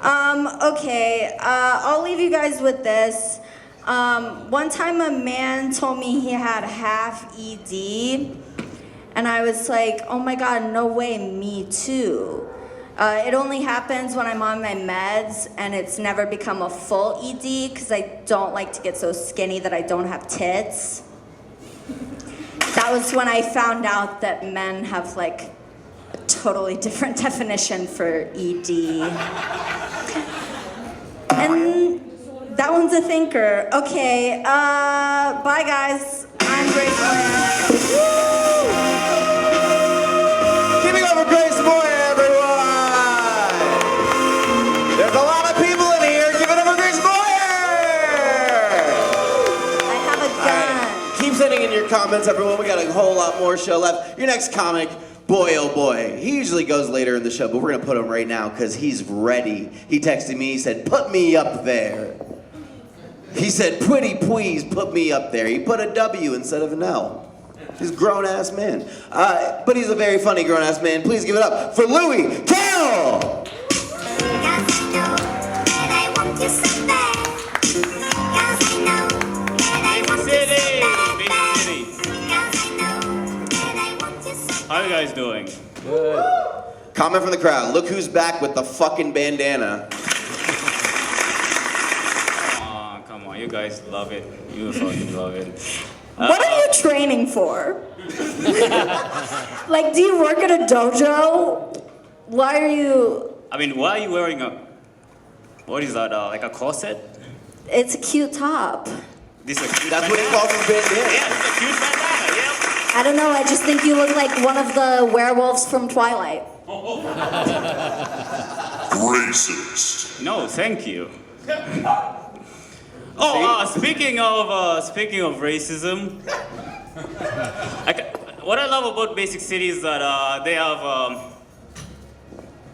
S12: Okay, I'll leave you guys with this. One time a man told me he had half ED, and I was like, oh my God, no way, me too. It only happens when I'm on my meds, and it's never become a full ED because I don't like to get so skinny that I don't have tits. That was when I found out that men have like a totally different definition for ED. And that one's a thinker. Okay, bye guys. I'm grateful.
S2: Keeping up with Grace Moyer, everyone! There's a lot of people in here. Give it up for Grace Moyer!
S12: I have a gun.
S2: Keep sending in your comments, everyone. We got a whole lot more show left. Your next comic, boy, oh boy. He usually goes later in the show, but we're going to put him right now because he's ready. He texted me. He said, put me up there. He said, pretty please put me up there. He put a W instead of an L. He's a grown-ass man. But he's a very funny grown-ass man. Please give it up for Louie Carroll!
S13: How are you guys doing?
S2: Good. Comment from the crowd. Look who's back with the fucking bandana.
S13: Come on, you guys love it. You fucking love it.
S12: What are you training for? Like, do you work at a dojo? Why are you...
S13: I mean, why are you wearing what is that, like a corset?
S12: It's a cute top.
S13: This is a cute
S2: That's what he calls his bandana.
S13: Yeah, it's a cute bandana, yeah.
S12: I don't know, I just think you look like one of the werewolves from Twilight.
S9: Racist.
S13: No, thank you. Oh, speaking of racism, what I love about Basic City is that they have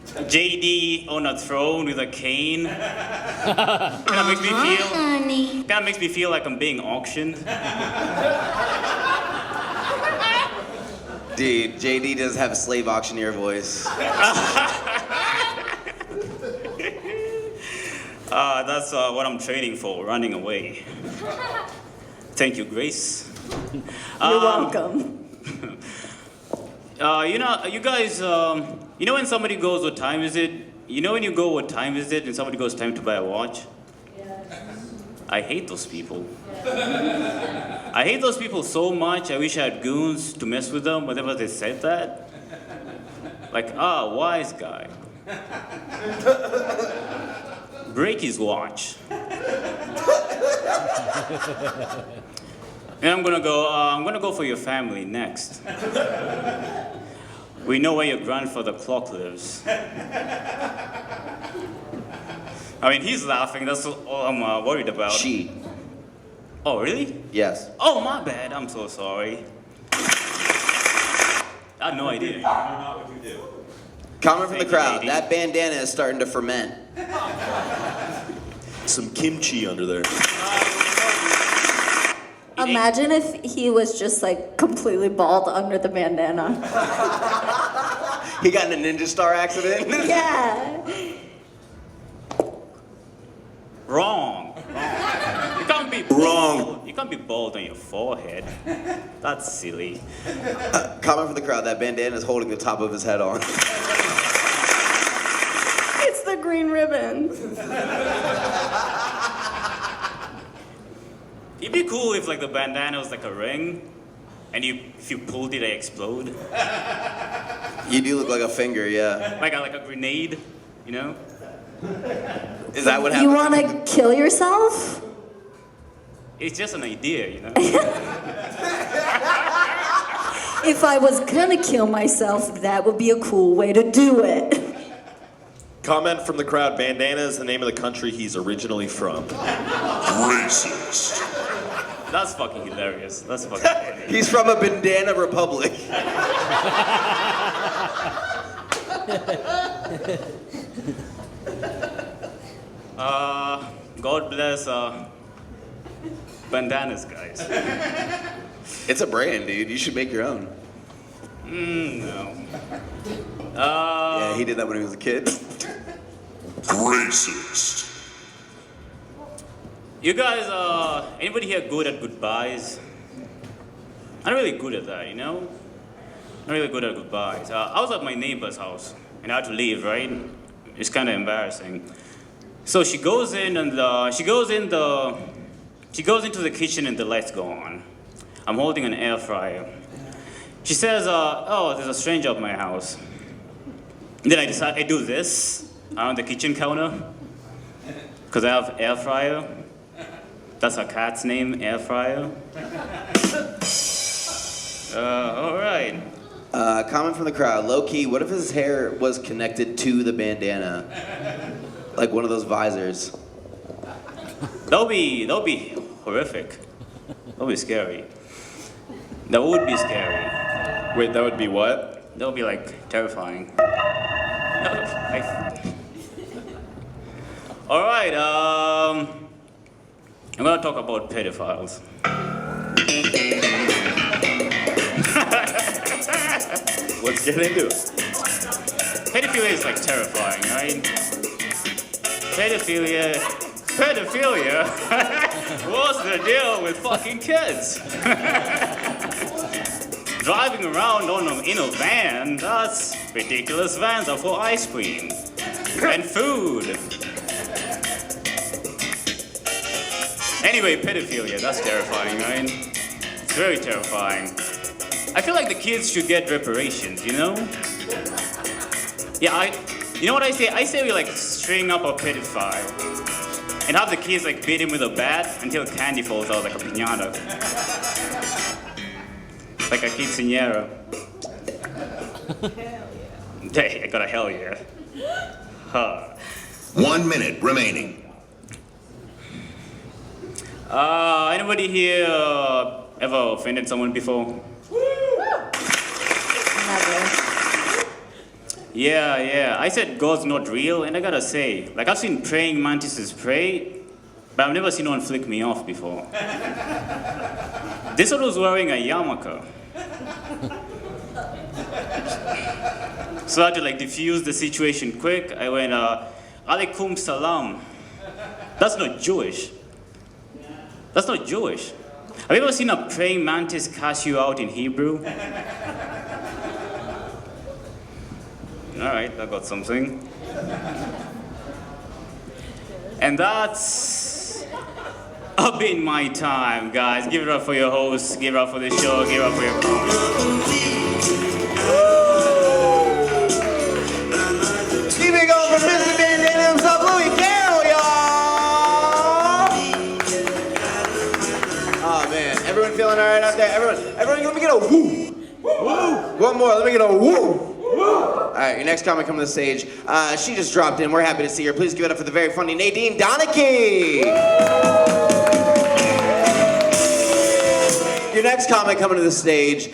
S13: JD on a throne with a cane. Kind of makes me feel like I'm being auctioned.
S2: Dude, JD does have a slave auctioneer voice.
S13: That's what I'm training for, running away. Thank you, Grace.
S12: You're welcome.
S13: You guys, you know when somebody goes, what time is it? You know when you go, what time is it? And somebody goes, time to buy a watch? I hate those people. I hate those people so much. I wish I had goons to mess with them whenever they said that. Like, wise guy. Break his watch. And I'm gonna go for your family next. We know where your grandfather clock lives. I mean, he's laughing, that's all I'm worried about.
S2: She.
S13: Oh, really?
S2: Yes.
S13: Oh, my bad, I'm so sorry. I had no idea.
S5: You're not what you do.
S2: Comment from the
S13: Thank you,
S2: crowd.
S13: lady.
S2: That bandana is starting to ferment.
S1: Some kimchi under there.
S12: Imagine if he was just like completely bald under the bandana.
S2: He got in a ninja star accident.
S12: Yeah.
S13: Wrong. You can't be
S1: Wrong.
S13: You can't be bald on your forehead. That's silly.
S2: Comment from the crowd. That bandana is holding the top of his head on.
S12: It's the green ribbon.
S13: It'd be cool if like the bandana was like a ring, and if you pulled it, they explode.
S2: You do look like a finger, yeah.
S13: Like a grenade, you know?
S2: Is that what
S12: You
S2: happened?
S12: want to kill yourself?
S13: It's just an idea, you know?
S12: If I was gonna kill myself, that would be a cool way to do it.
S1: Comment from the crowd, bandana is the name of the country he's originally from.
S9: Racist.
S13: That's fucking hilarious. That's fucking funny.
S2: He's from a bandana republic.
S13: God bless bandanas, guys.
S2: It's a brand, dude. You should make your own.
S13: No.
S2: Yeah, he did that when he was a kid.
S9: Racist.
S13: You guys, anybody here good at goodbyes? I'm really good at that, you know? I'm really good at goodbyes. I was at my neighbor's house, and I had to leave, right? It's kind of embarrassing. So she goes in, and she goes into the kitchen, and the lights go on. I'm holding an air fryer. She says, oh, there's a stranger at my house. And then I decide I do this on the kitchen counter, because I have air fryer. That's her cat's name, Air Fryer. All right.
S2: Comment from the crowd. Low key, what if his hair was connected to the bandana? Like one of those visors.
S13: That'll be horrific. That'll be scary. That would be scary.
S1: Wait, that would be what?
S13: That would be like terrifying. All right. I'm gonna talk about pedophiles.
S1: Let's get into it.
S13: Pedophilia is like terrifying, right? Pedophilia. What's the deal with fucking kids? Driving around in a van, that's ridiculous. Vans are for ice cream and food. Anyway, pedophilia, that's terrifying, right? It's very terrifying. I feel like the kids should get reparations, you know? Yeah, you know what I say? I say we like string up a pedophile and have the kids like beat him with a bat until candy falls out like a piñata. Like a quinceañera. Hey, I got a hell yeah. Huh.
S9: 1 minute remaining.
S13: Anybody here ever offended someone before?
S12: Never.
S13: Yeah. I said God's not real, and I gotta say, like I've seen praying mantises pray, but I've never seen one flick me off before. This one was wearing a yarmulke. So I had to like diffuse the situation quick. I went, Alaikum salam. That's not Jewish. That's not Jewish. Have you ever seen a praying mantis cast you out in Hebrew? All right, I got something. And that's been my time, guys. Give it up for your hosts, give it up for the show, give it up for your
S2: Keeping going from Mr. Dan himself, Louie Carroll, y'all! Oh man, everyone feeling all right out there? Everyone, let me get a woo! Woo! One more, let me get a woo! All right, your next comic coming to the stage. She just dropped in. We're happy to see her. Please give it up for the very funny Nadine Donachie. Your next comic coming to the stage.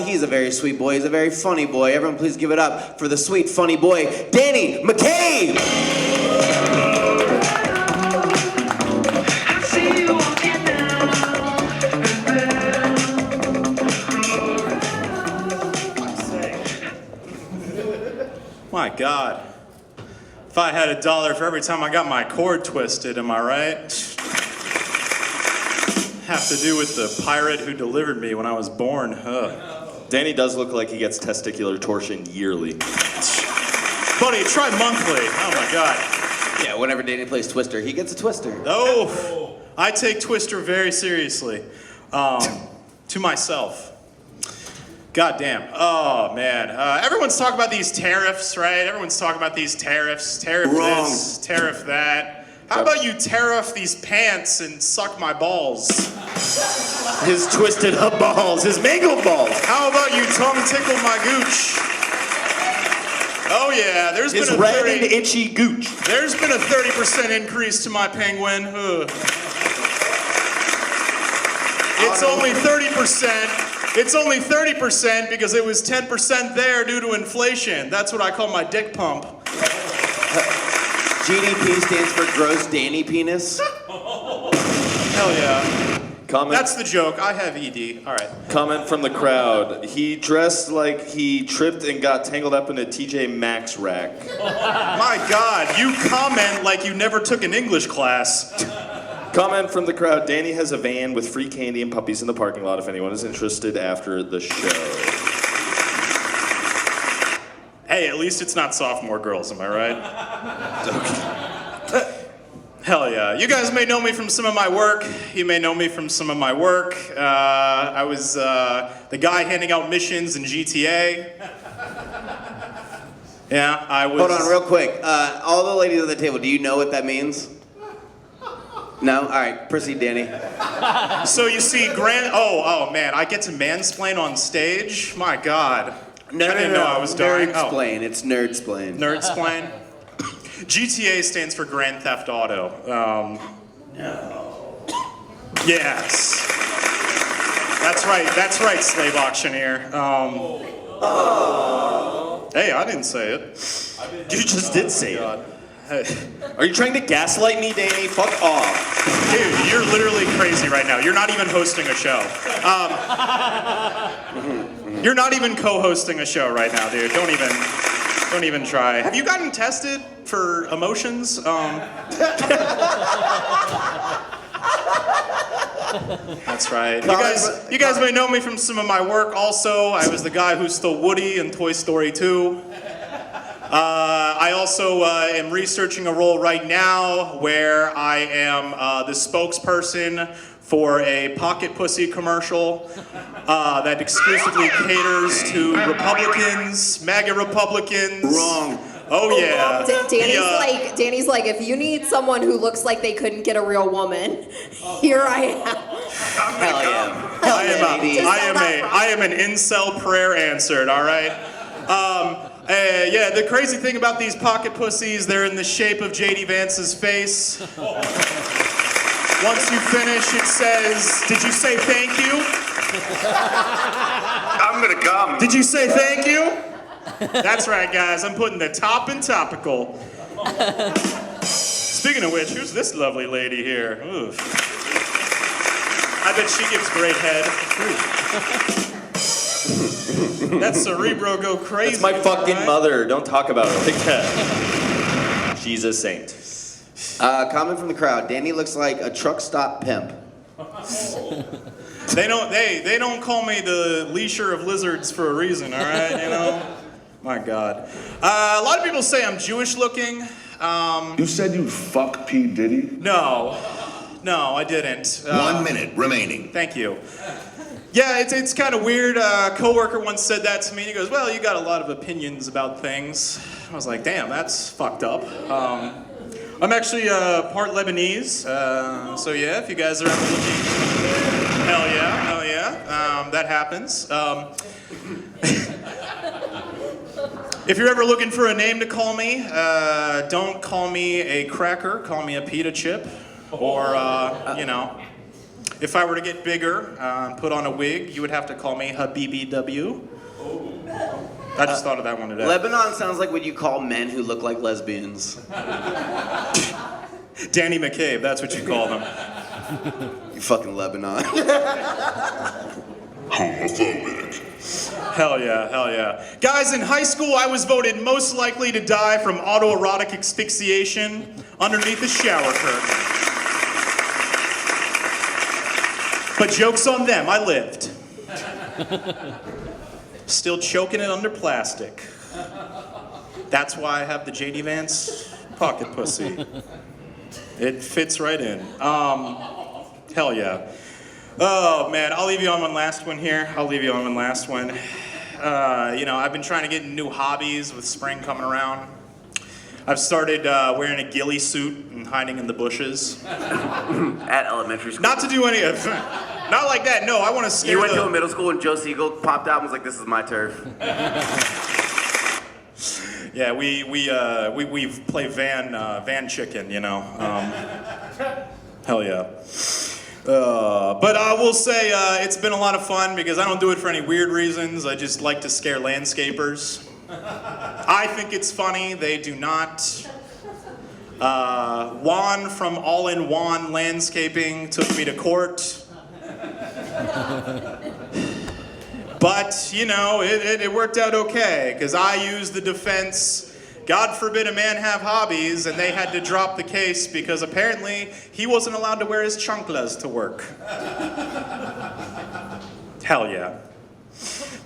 S2: He's a very sweet boy. He's a very funny boy. Everyone, please give it up for the sweet, funny boy, Danny McCabe.
S1: My God. If I had $1 for every time I got my cord twisted, am I right? Have to do with the pirate who delivered me when I was born. Ugh. Danny does look like he gets testicular torsion yearly. Buddy, try monthly. Oh my God.
S2: Yeah, whenever Danny plays Twister, he gets a Twister.
S1: Oh, I take Twister very seriously. To myself. God damn. Oh, man. Everyone's talking about these tariffs, right? Everyone's talking about these tariffs. Tariff
S2: Wrong.
S1: this, tariff that. How about you tear off these pants and suck my balls? His twisted up balls, his mangled balls. How about you tongue tickle my gooch? Oh yeah, there's
S8: His
S1: been a
S8: red and itchy gooch.
S1: There's been a 30% increase to my penguin. Ugh. It's only 30%. It's only 30% because it was 10% there due to inflation. That's what I call my dick pump.
S2: GDP stands for gross Danny penis.
S1: Hell yeah.
S8: Comment.
S1: That's the joke. I have ED. All right.
S8: Comment from the crowd. He dressed like he tripped and got tangled up in a TJ Maxx rack.
S1: My God, you comment like you never took an English class.
S8: Comment from the crowd. Danny has a van with free candy and puppies in the parking lot if anyone is interested after the show.
S1: Hey, at least it's not sophomore girls, am I right? Hell yeah. You guys may know me from some of my work. You may know me from some of my work. I was the guy handing out missions in GTA. Yeah, I was...
S2: Hold on, real quick. All the ladies at the table, do you know what that means? No? All right, proceed, Danny.
S1: So you see, oh man, I get to mansplain on stage? My God. I didn't know I was dying.
S2: Nerd-splain. It's nerd-splain.
S1: Nerd-splain? GTA stands for Grand Theft Auto.
S2: No.
S1: Yes. That's right, slave auctioneer. Hey, I didn't say it.
S8: You just did say it.
S1: Hey.
S8: Are you trying to gaslight me, Danny? Fuck off.
S1: Dude, you're literally crazy right now. You're not even hosting a show. You're not even co-hosting a show right now, dude. Don't even try. Have you gotten tested for emotions? That's right. You guys may know me from some of my work also. I was the guy who stole Woody in Toy Story 2. I also am researching a role right now where I am the spokesperson for a pocket pussy commercial that exclusively caters to Republicans, MAGA Republicans.
S2: Wrong.
S1: Oh yeah.
S6: Danny's like, if you need someone who looks like they couldn't get a real woman, here I am.
S2: Hell yeah.
S1: I am an incel prayer answered, all right? Yeah, the crazy thing about these pocket pussies, they're in the shape of J.D. Vance's face. Once you finish, it says, did you say thank you?
S9: I'm gonna come.
S1: Did you say thank you? That's right, guys. I'm putting the top in topical. Speaking of which, who's this lovely lady here? Oof. I bet she gives great head. That Cerebro go crazy.
S14: That's my fucking
S1: right?
S14: mother. Don't talk about her like that. She's a saint.
S2: Comment from the crowd. Danny looks like a truck stop pimp.
S1: They don't call me the leasher of lizards for a reason, all right? You know? My God. A lot of people say I'm Jewish looking.
S9: You said you'd fuck P. Diddy?
S1: No, I didn't.
S9: 1 minute remaining.
S1: Thank you. Yeah, it's kind of weird. A coworker once said that to me. He goes, "Well, you got a lot of opinions about things." I was like, "Damn, that's fucked up." I'm actually part Lebanese, so yeah, if you guys are ever looking, hell yeah, that happens. If you're ever looking for a name to call me, don't call me a cracker, call me a pita chip, or you know, if I were to get bigger and put on a wig, you would have to call me Habibi W. I just thought of that one today.
S2: Lebanon sounds like what you call men who look like lesbians.
S1: Danny McCabe, that's what you call them.
S2: You fucking Lebanon.
S9: Homophobic.
S1: Hell yeah. Guys, in high school, I was voted most likely to die from autoerotic asphyxiation underneath a shower curtain. But joke's on them, I lived. Still choking it under plastic. That's why I have the J.D. Vance pocket pussy. It fits right in. Hell yeah. Oh man, I'll leave you on one last one here. You know, I've been trying to get into new hobbies with spring coming around. I've started wearing a ghillie suit and hiding in the bushes.
S15: At elementary school.
S1: Not to do any of not like that, no, I want to scare
S15: You went to a middle school and Joe Siegel popped out and was like, "This is my turf."
S1: Yeah, we play van chicken, you know. Hell yeah. But I will say it's been a lot of fun because I don't do it for any weird reasons. I just like to scare landscapers. I think it's funny. They do not. Juan from All in Juan Landscaping took me to court. But, you know, it worked out okay because I used the defense. God forbid a man have hobbies, and they had to drop the case because apparently he wasn't allowed to wear his chanclas to work. Hell yeah.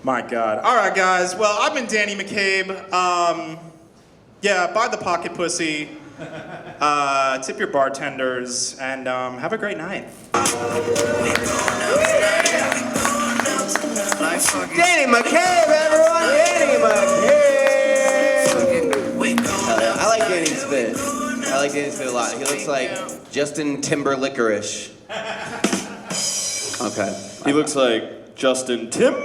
S1: My God. All right, guys. Well, I've been Danny McCabe. Yeah, buy the pocket pussy. Tip your bartenders, and have a great night.
S2: Danny McCabe, everyone! Danny McCabe! I like Danny's fit. I like Danny's fit a lot. He looks like Justin Timberlickerish. Okay.
S14: He looks like Justin Timber!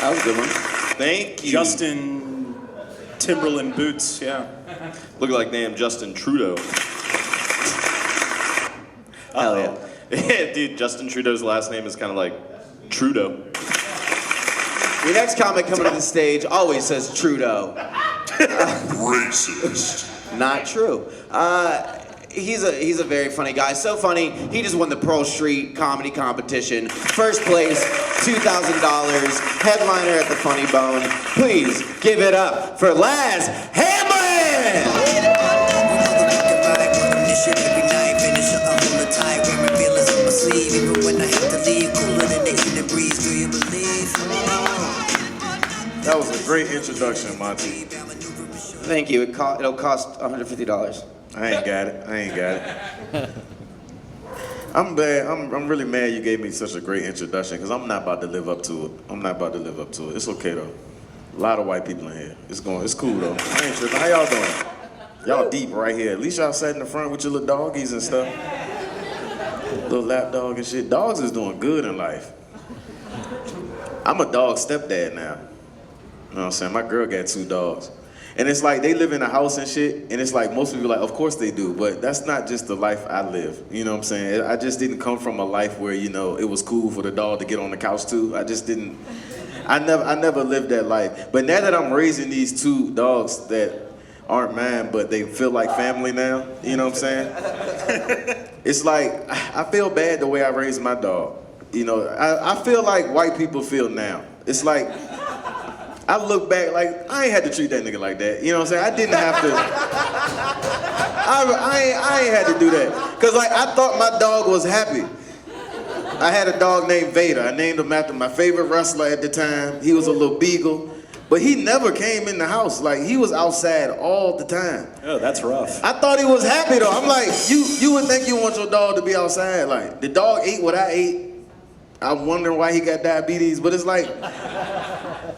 S2: That was a good one.
S14: Thank you.
S1: Justin Timberland boots, yeah.
S14: Look like damn Justin Trudeau.
S2: Hell yeah.
S14: Yeah, dude, Justin Trudeau's last name is kind of like Trudeau.
S2: Your next comic coming to the stage always says Trudeau.
S9: Racist.
S2: Not true. He's a very funny guy. So funny, he just won the Pearl Street comedy competition. First place, $2,000. Headliner at the Funny Bone. Please give it up for Laz Hamlin!
S8: That was a great introduction, Monty.
S2: Thank you. It'll cost $150.
S8: I ain't got it. I'm bad. I'm really mad you gave me such a great introduction because I'm not about to live up to it. It's okay though. A lot of white people in here. It's cool though. I ain't tripping. How y'all doing? Y'all deep right here. At least y'all sat in the front with your little doggies and stuff. Little lap dog and shit. Dogs is doing good in life. I'm a dog stepdad now. You know what I'm saying? My girl got 2 dogs. And it's like they live in a house and shit, and it's like most people are like, of course they do, but that's not just the life I live. You know what I'm saying? I just didn't come from a life where, you know, it was cool for the dog to get on the couch too. I just didn't, I never lived that life. But now that I'm raising these 2 dogs that aren't mine, but they feel like family now, you know what I'm saying? It's like, I feel bad the way I raised my dog. You know, I feel like white people feel now. It's like, I look back like, I ain't had to treat that nigga like that. You know what I'm saying? I didn't have to. I ain't had to do that. Cause like, I thought my dog was happy. I had a dog named Vader. I named him after my favorite wrestler at the time. He was a little beagle. But he never came in the house. Like, he was outside all the time.
S1: Oh, that's rough.
S8: I thought he was happy though. I'm like, you would think you want your dog to be outside. Like, the dog ate what I ate. I'm wondering why he got diabetes, but it's like,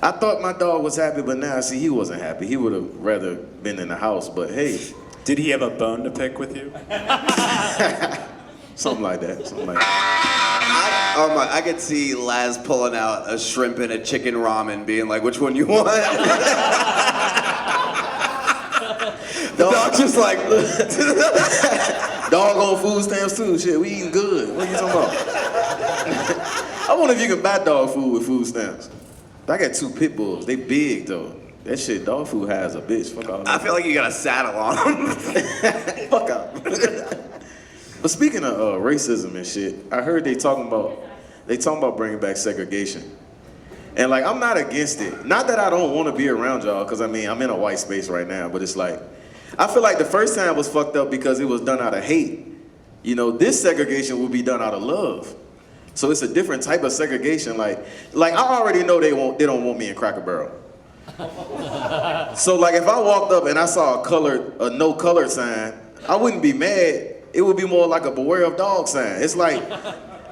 S8: I thought my dog was happy, but now I see he wasn't happy. He would have rather been in the house, but hey.
S1: Did he have a bone to pick with you?
S8: Something like that, something like that.
S2: Oh my, I could see Laz pulling out a shrimp and a chicken ramen, being like, which one you want? The dog just like,
S8: dog on food stamps too, shit, we eating good. What are you talking about? I wonder if you can buy dog food with food stamps. I got 2 pit bulls, they big though. That shit, dog food high as a bitch, fuck off.
S2: I feel like you got a saddle on them.
S8: Fuck out. But speaking of racism and shit, I heard they talking about bringing back segregation. And like, I'm not against it. Not that I don't want to be around y'all, because I mean, I'm in a white space right now, but it's like, I feel like the first time was fucked up because it was done out of hate. You know, this segregation will be done out of love. So it's a different type of segregation. Like I already know they don't want me in Cracker Barrel. So like, if I walked up and I saw a no colored sign, I wouldn't be mad. It would be more like a beware of dog sign. It's like,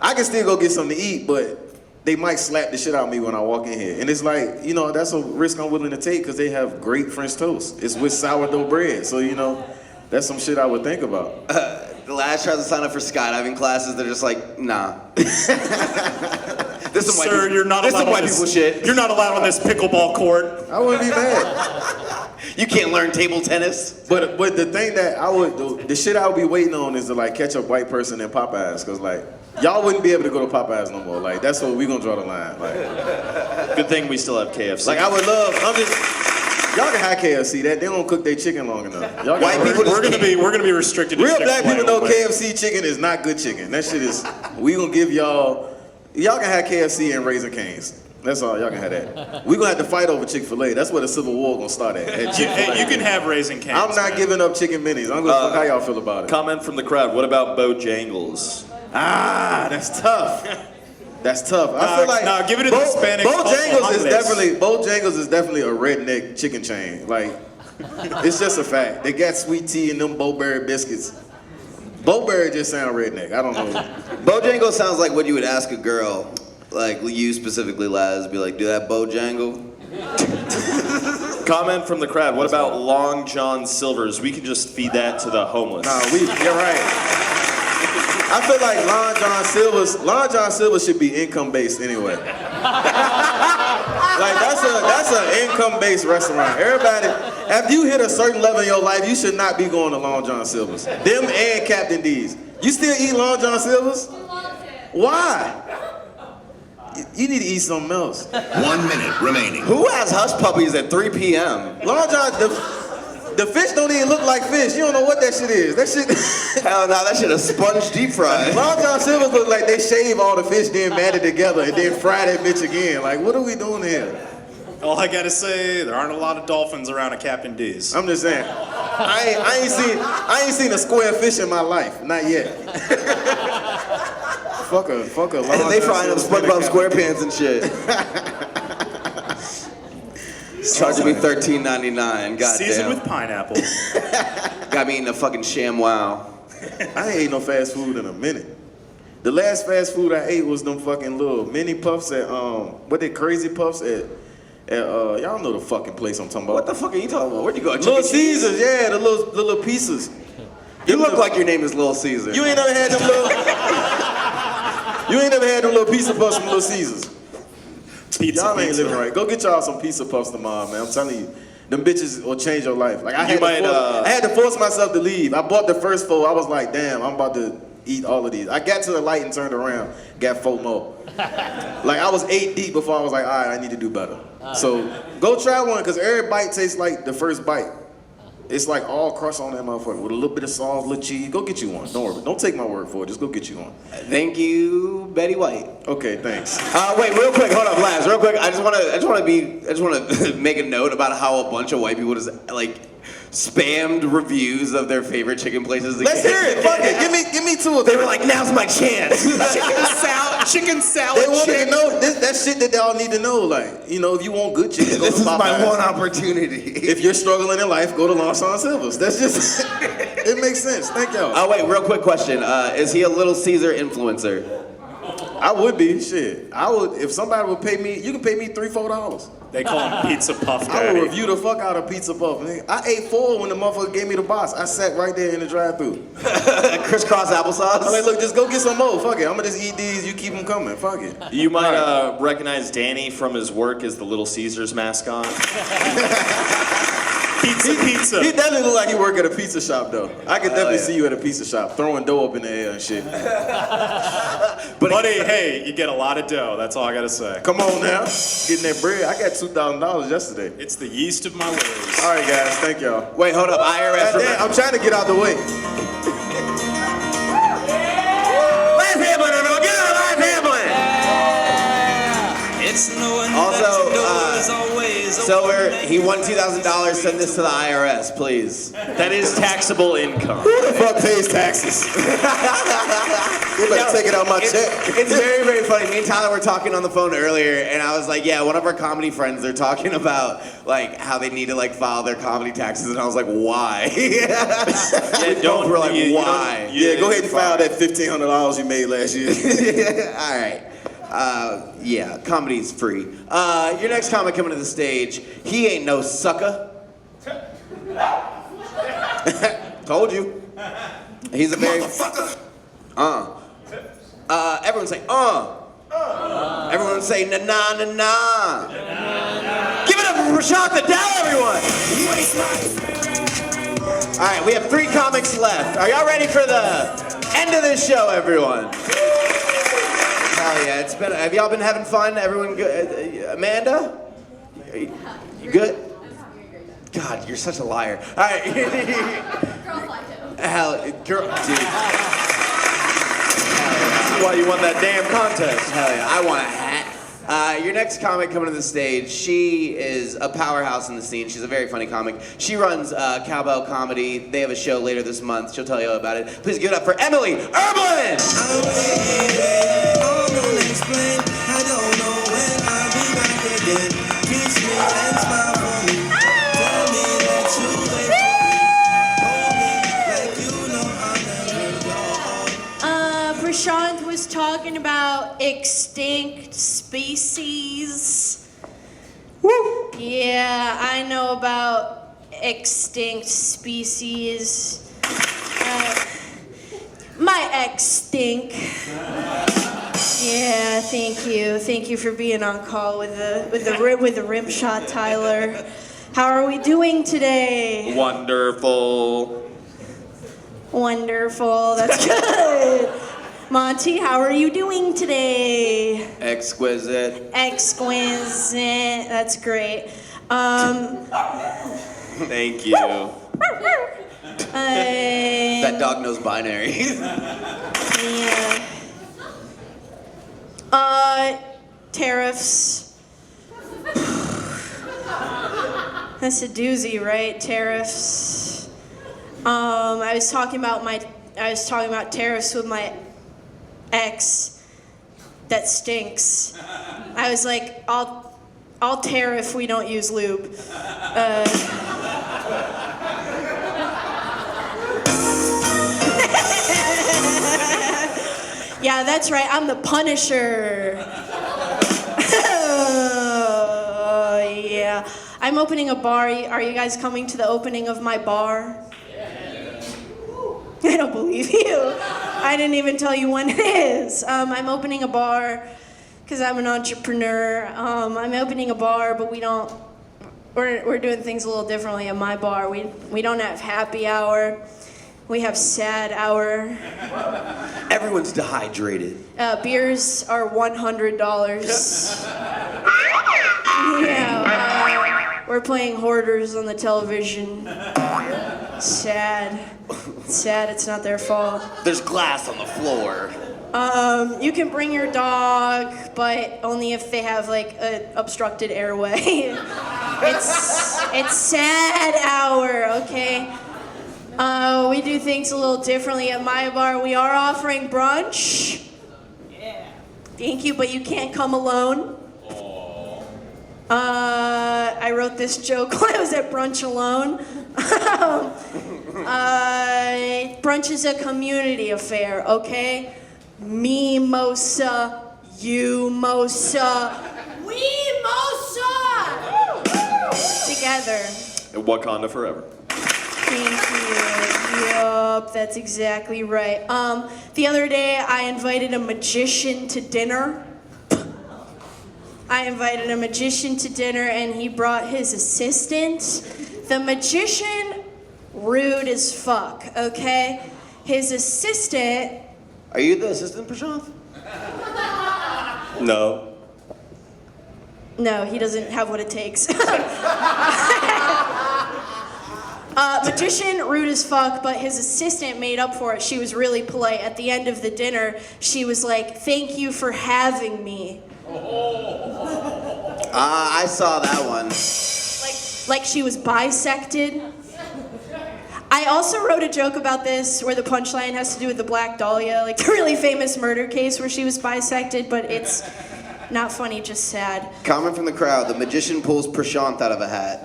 S8: I can still go get something to eat, but they might slap the shit out of me when I walk in here. And it's like, you know, that's a risk I'm willing to take because they have great French toast. It's with sourdough bread. So, you know, that's some shit I would think about.
S2: The Laz tries to sign up for skydiving classes. They're just like, nah. This is white
S1: Sir,
S2: people,
S1: you're not
S2: this
S1: allowed
S2: is white
S1: on
S2: people
S1: this,
S2: shit.
S1: You're not allowed on this pickleball court.
S8: I wouldn't be mad.
S2: You can't learn table tennis.
S8: But the thing that the shit I would be waiting on is to like catch a white person in Popeyes, cause like y'all wouldn't be able to go to Popeyes no more. Like that's what we gonna draw the line. Like,
S14: Good thing we still have KFC.
S8: like I would love. Y'all can have KFC. That they don't cook their chicken long enough. Y'all
S2: White people
S1: We're gonna be restricted. to
S8: Real black
S1: Chick-fil-A
S8: people know
S1: real quick.
S8: KFC chicken is not good chicken. That shit is. We gonna give y'all can have KFC and Raising Cane's. That's all, y'all can have that. We gonna have to fight over Chick-fil-A. That's where the Civil War gonna start at.
S1: Hey, you can have Raising Cane's.
S8: I'm not giving up chicken minis. I'm gonna fuck how y'all feel about it.
S14: Comment from the crowd. What about Bojangles?
S8: Ah, that's tough. That's tough. I feel like
S1: give it to the Hispanic.
S8: Bojangles is definitely a redneck chicken chain. Like, it's just a fact. They got sweet tea and them Bo-Berry biscuits. Bo-Berry just sound redneck. I don't know.
S2: Bojangle sounds like what you would ask a girl, like you specifically, Laz, be like, do that Bojangle?
S14: Comment from the crowd. What about Long John Silver's? We can just feed that to the homeless.
S8: You're right. I feel like Long John Silver's should be income-based anyway. Like that's an income-based restaurant. Everybody, after you hit a certain level in your life, you should not be going to Long John Silver's. Them and Captain D's. You still eat Long John Silver's? Why? You need to eat something else.
S9: 1 minute remaining.
S2: Who has hush puppies at 3 p.m.?
S8: Long John, the fish don't even look like fish. You don't know what that shit is. That shit.
S2: Hell no, that shit is sponge deep fried.
S8: Long John Silver's look like they shave all the fish, then mat it together, and then fry that bitch again. Like, what are we doing here?
S1: All I gotta say, there aren't a lot of dolphins around at Captain D's.
S8: I'm just saying. I ain't seen a square fish in my life. Not yet. fuck a Long
S2: They
S8: John
S2: frying up
S8: Silver's
S2: SpongeBob
S8: Captain
S2: SquarePants and shit. Charging me $13.99. God
S1: Seasoned
S2: damn.
S1: with pineapple.
S2: Got me eating a fucking ShamWow.
S8: I ain't ate no fast food in a minute. The last fast food I ate was them fucking little mini puffs at what they Crazy Puffs at y'all know the fucking place I'm talking about.
S2: What the fuck are you talking about? Where'd you go?
S8: Little Caesars, yeah, the little pieces.
S2: You look like your name is Little Caesar.
S8: You ain't never had them little. You ain't never had them little pizza puffs from Little Caesars. y'all ain't living right. Go get y'all some pizza puffs tomorrow, man. I'm telling you. Them bitches will change your life. Like I had to force myself to leave. I bought the first 4. I was like, damn, I'm about to eat all of these. I got to the light and turned around, got 4 more. Like I was 8 deep before I was like, all right, I need to do better. So go try one, because every bite tastes like the first bite. It's like all crust on that motherfucker with a little bit of sauce, a little cheese. Go get you one. Don't worry. Don't take my word for it. Just go get you one.
S2: Thank you, Betty White.
S8: Okay, thanks.
S2: Wait, real quick, hold up, Laz, real quick. I just want to make a note about how a bunch of white people just like spammed reviews of their favorite chicken places.
S8: Let's hear it. Fuck it. Give me 2 of them.
S2: They were like, now's my chance.
S11: Chicken salad.
S8: They want to know that shit that they all need to know. Like, you know, if you want good chicken, go
S2: this
S8: to
S2: is my
S8: Popeyes.
S2: one opportunity.
S8: If you're struggling in life, go to Los Silvers. That's just, it makes sense. Thank y'all.
S2: Oh wait, real quick question. Is he a Little Caesar influencer?
S8: I would be, shit. I would, if somebody would pay me, you can pay me $3-4.
S1: They call him Pizza Puff
S8: I
S1: Daddy.
S8: would review the fuck out of Pizza Puff. Nigga. I ate 4 when the motherfucker gave me the box. I sat right there in the drive-thru.
S2: Crisscross applesauce?
S8: I'm like, look, just go get some more. Fuck it. I'm gonna just eat these. You keep them coming. Fuck it.
S14: You might recognize Danny from his work as the Little Caesars mascot.
S1: Pizza.
S8: He definitely look like he work at a pizza shop, though. I could definitely see you at a pizza shop, throwing dough up in the air and shit.
S1: But buddy, hey, you get a lot of dough. That's all I gotta say.
S8: Come on now. Getting that bread. I got $2,000 yesterday.
S1: It's the yeast of my ways.
S8: All right, guys. Thank y'all.
S2: Wait, hold up. IRS.
S8: I'm trying to get out the way.
S2: Laz Hamlin, everyone. Get out, Laz Hamlin. Also, Silver, he won $2,000. Send this to the IRS, please.
S14: That is taxable income.
S8: Who the fuck pays taxes? You better take it out my check.
S2: It's very, very funny. Me and Tyler were talking on the phone earlier, and I was like, yeah, one of our comedy friends, they're talking about like how they need to like file their comedy taxes, and I was like, why?
S14: Don't.
S2: We're like, why?
S8: Yeah, go ahead and file that $1,500 you made last year.
S2: All right. Yeah, comedy's free. Your next comic coming to the stage, he ain't no sucker. Told you. He's a very... everyone say, Everyone say, na-na-na-na. Give it up for Rashad Liddell, everyone. All right, we have 3 comics left. Are y'all ready for the end of this show, everyone? Hell yeah, it's been. Have y'all been having fun? Everyone good? Amanda? You good? God, you're such a liar. All right.
S3: Girls like it.
S2: Hell, girl, dude.
S14: That's why you won that damn contest.
S2: Hell yeah, I want a hat. Your next comic coming to the stage, she is a powerhouse in the scene. She's a very funny comic. She runs Cowbell Comedy. They have a show later this month. She'll tell you all about it. Please give it up for Emilie Erbland!
S4: I don't know when I'll be back again. Kiss me and smile for me. Tell me that you wait for me. Hold me like you know I'll never go.
S12: Prashant was talking about extinct species. Woo! Yeah, I know about extinct species. My ex stink. Yeah, thank you. Thank you for being on call with the rim shot, Tyler. How are we doing today?
S14: Wonderful.
S12: Wonderful. That's good. Monty, how are you doing today?
S2: Exquisite.
S12: Exquisite. That's great.
S14: Thank you.
S2: That dog knows binary.
S12: Yeah. Tariffs. That's a doozy, right? Tariffs. I was talking about tariffs with my ex. That stinks. I was like, I'll tariff we don't use lube. Yeah, that's right. I'm the Punisher. Oh, yeah. I'm opening a bar. Are you guys coming to the opening of my bar? I don't believe you. I didn't even tell you when it is. I'm opening a bar
S16: because I'm an entrepreneur. I'm opening a bar, but we're doing things a little differently at my bar. We don't have happy hour. We have sad hour.
S2: Everyone's dehydrated.
S16: Beers are $100. Yeah, we're playing Hoarders on the television. Sad. Sad, it's not their fault.
S2: There's glass on the floor.
S16: You can bring your dog, but only if they have like an obstructed airway. It's sad hour, okay? We do things a little differently at my bar. We are offering brunch. Yeah. Thank you, but you can't come alone. I wrote this joke when I was at brunch alone. Brunch is a community affair, okay? Me-mosa, you-mosa, we-mosa! Together.
S14: And Wakanda forever.
S16: Thank you. Yup, that's exactly right. The other day I invited a magician to dinner. And he brought his assistant. The magician, rude as fuck, okay? His assistant...
S2: Are you the assistant, Prashant?
S14: No.
S16: No, he doesn't have what it takes. Magician, rude as fuck, but his assistant made up for it. She was really polite. At the end of the dinner, she was like, "Thank you for having me."
S2: I saw that one.
S16: Like she was bisected. I also wrote a joke about this where the punchline has to do with the Black Dahlia, like the really famous murder case where she was bisected, but it's not funny, just sad.
S2: Comment from the crowd, the magician pulls Prashant out of a hat.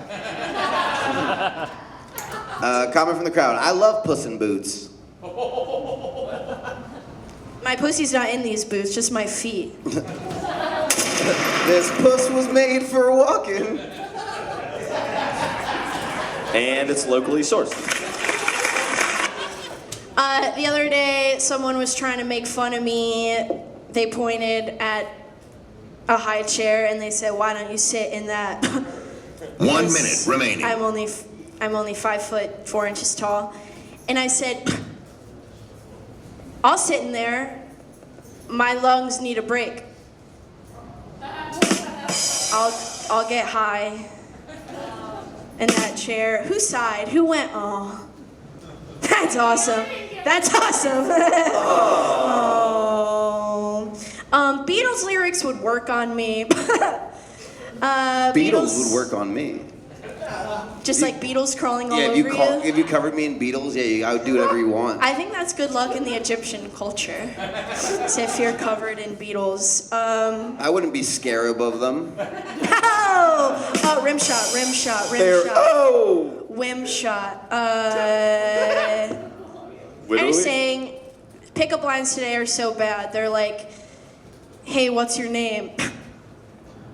S2: Comment from the crowd, I love Puss in Boots.
S16: My pussy's not in these boots, just my feet.
S2: This puss was made for walking.
S14: And it's locally sourced.
S16: The other day, someone was trying to make fun of me. They pointed at a high chair and they said, "Why don't you sit in that?"
S9: 1 minute remaining.
S16: I'm only 5 foot 4 inches tall, and I said, "I'll sit in there. My lungs need a break. I'll get high in that chair." Who sighed? Who went, "Oh, that's awesome. That's awesome." Oh. Beatles lyrics would work on me.
S2: Beatles would work on me.
S16: Just like Beatles crawling all
S2: Yeah,
S16: over you.
S2: if you covered me in Beatles, I would do whatever you want.
S16: I think that's good luck in the Egyptian culture. So if you're covered in Beatles.
S2: I wouldn't be scarab of them.
S16: Oh, rim shot.
S2: Oh!
S16: Whim shot. I'm saying pickup lines today are so bad. They're like, "Hey, what's your name?"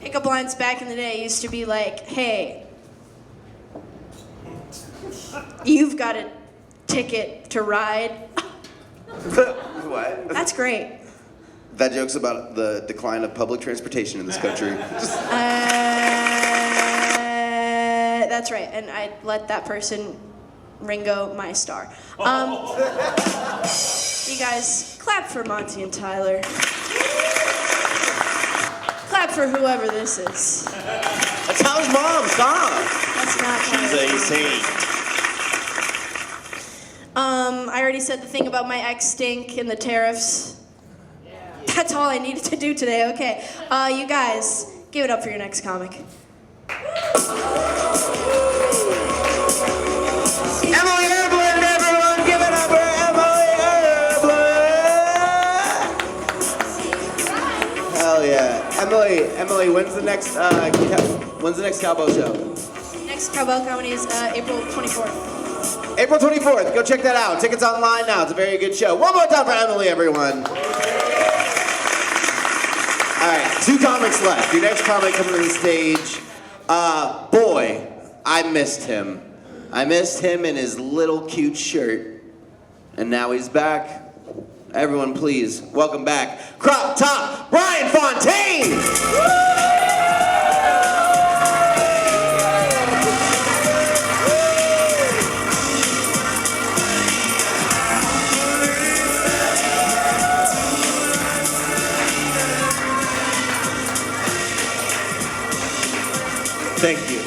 S16: Pickup lines back in the day used to be like, "Hey, you've got a ticket to ride."
S2: What?
S16: That's great.
S2: That joke's about the decline of public transportation in this country.
S16: That's right, and I let that person Ringo my star. You guys, clap for Monty and Tyler. Clap for whoever this is.
S2: That's Tyler's mom, stop!
S16: That's not
S14: She's a saint.
S16: I already said the thing about my ex stink and the tariffs. That's all I needed to do today. Okay, you guys, give it up for your next comic.
S2: Emilie Erbland, everyone, give it up for Emilie Erbland! Hell yeah, Emily, when's the next cowboy show?
S16: Next Cowbell Comedy is April 24th.
S2: April 24th. Go check that out. Tickets online now. It's a very good show. One more time for Emily, everyone. All right, 2 comics left. Your next comic coming to the stage. Boy, I missed him. I missed him in his little cute shirt. And now he's back. Everyone, please welcome back Crop Top Bryan Fountain.
S1: Thank you.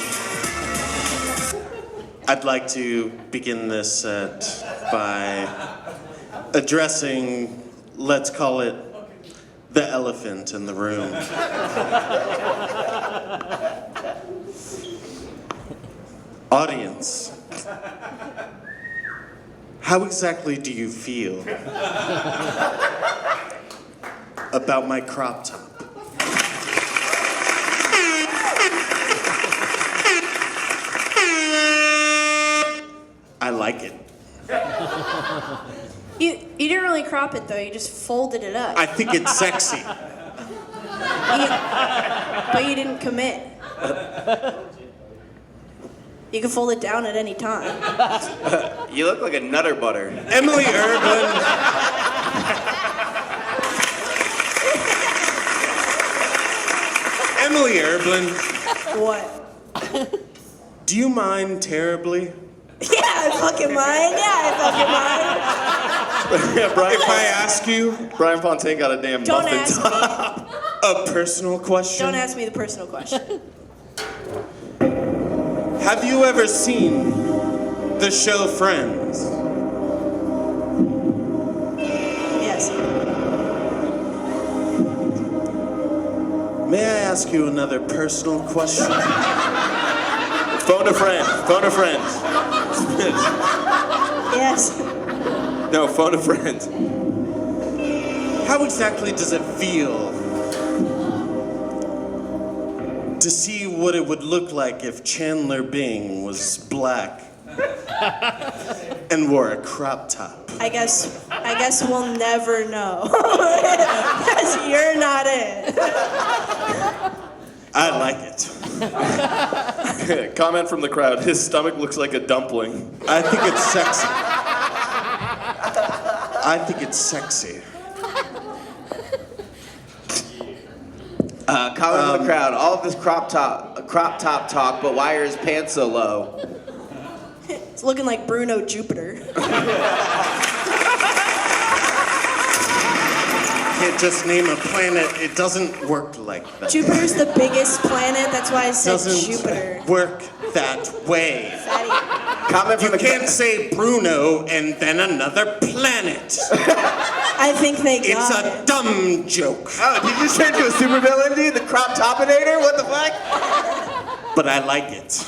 S1: I'd like to begin this set by addressing, let's call it, the elephant in the room. Audience, how exactly do you feel about my crop top? I like it.
S16: You didn't really crop it though, you just folded it up.
S1: I think it's sexy.
S16: But you didn't commit. You can fold it down at any time.
S2: You look like a Nutter Butter.
S1: Emilie Erbland. Emilie Erbland.
S16: What?
S1: Do you mind terribly?
S16: Yeah, I fucking mind.
S14: Yeah, Bryan, if I ask you, Bryan Fountain got a damn
S16: Don't
S14: muffin
S16: ask
S14: top.
S1: A personal question?
S16: Don't ask me the personal question.
S1: Have you ever seen the show Friends?
S16: Yes.
S1: May I ask you another personal question?
S14: Phone a friend. Phone a friend.
S16: Yes.
S14: No, phone a friend.
S1: How exactly does it feel to see what it would look like if Chandler Bing was black and wore a crop top?
S16: I guess we'll never know. Because you're not it.
S1: I like it.
S14: Comment from the crowd. His stomach looks like a dumpling.
S1: I think it's sexy. I think it's sexy.
S2: Comment from the crowd. All of this crop top talk, but why are his pants so low?
S16: It's looking like Bruno Jupiter.
S1: Can't just name a planet. It doesn't work like that.
S16: Jupiter's the biggest planet, that's why I said
S1: Doesn't
S16: Jupiter.
S1: work that way.
S16: Fatty.
S2: Comment
S1: You
S2: from the
S1: can't say Bruno and then another planet.
S16: I think they
S1: It's
S16: got
S1: a
S16: it.
S1: dumb joke.
S2: Oh, did you just turn into a supervillain, dude? The crop topinator? What the fuck?
S1: But I like it.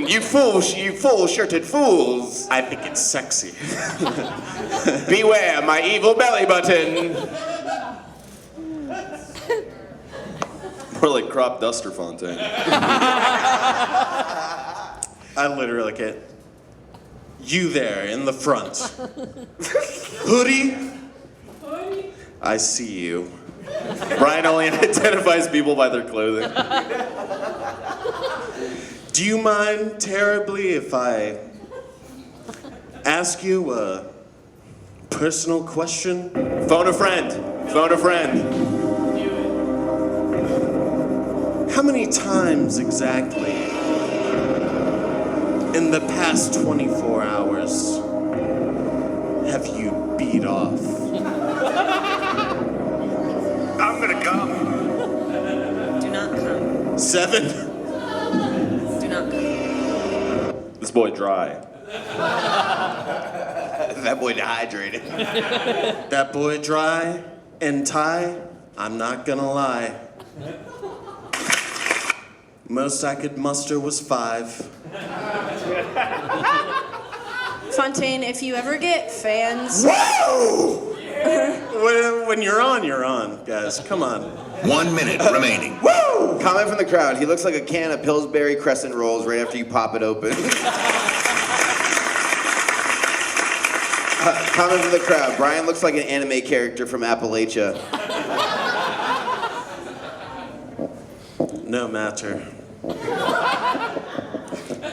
S2: You full-shirted fools.
S1: I think it's sexy.
S2: Beware my evil belly button.
S14: More like crop duster Fontaine.
S1: I literally get you there in the front. Hoodie, I see you.
S14: Bryan only identifies people by their clothing.
S1: Do you mind terribly if I ask you a personal question?
S14: Phone a friend. Phone a friend.
S1: How many times exactly in the past 24 hours have you beat off?
S2: I'm gonna come.
S17: Do not come.
S1: 7?
S17: Do not come.
S14: This boy dry.
S2: That boy dehydrated.
S1: That boy dry and tie, I'm not gonna lie. Most I could muster was 5.
S16: Fontaine, if you ever get fans...
S1: Whoa! When you're on, guys. Come on.
S9: 1 minute remaining.
S2: Woo! Comment from the crowd. He looks like a can of Pillsbury Crescent Rolls right after you pop it open. Comment from the crowd. Bryan looks like an anime character from Appalachia.
S1: No matter.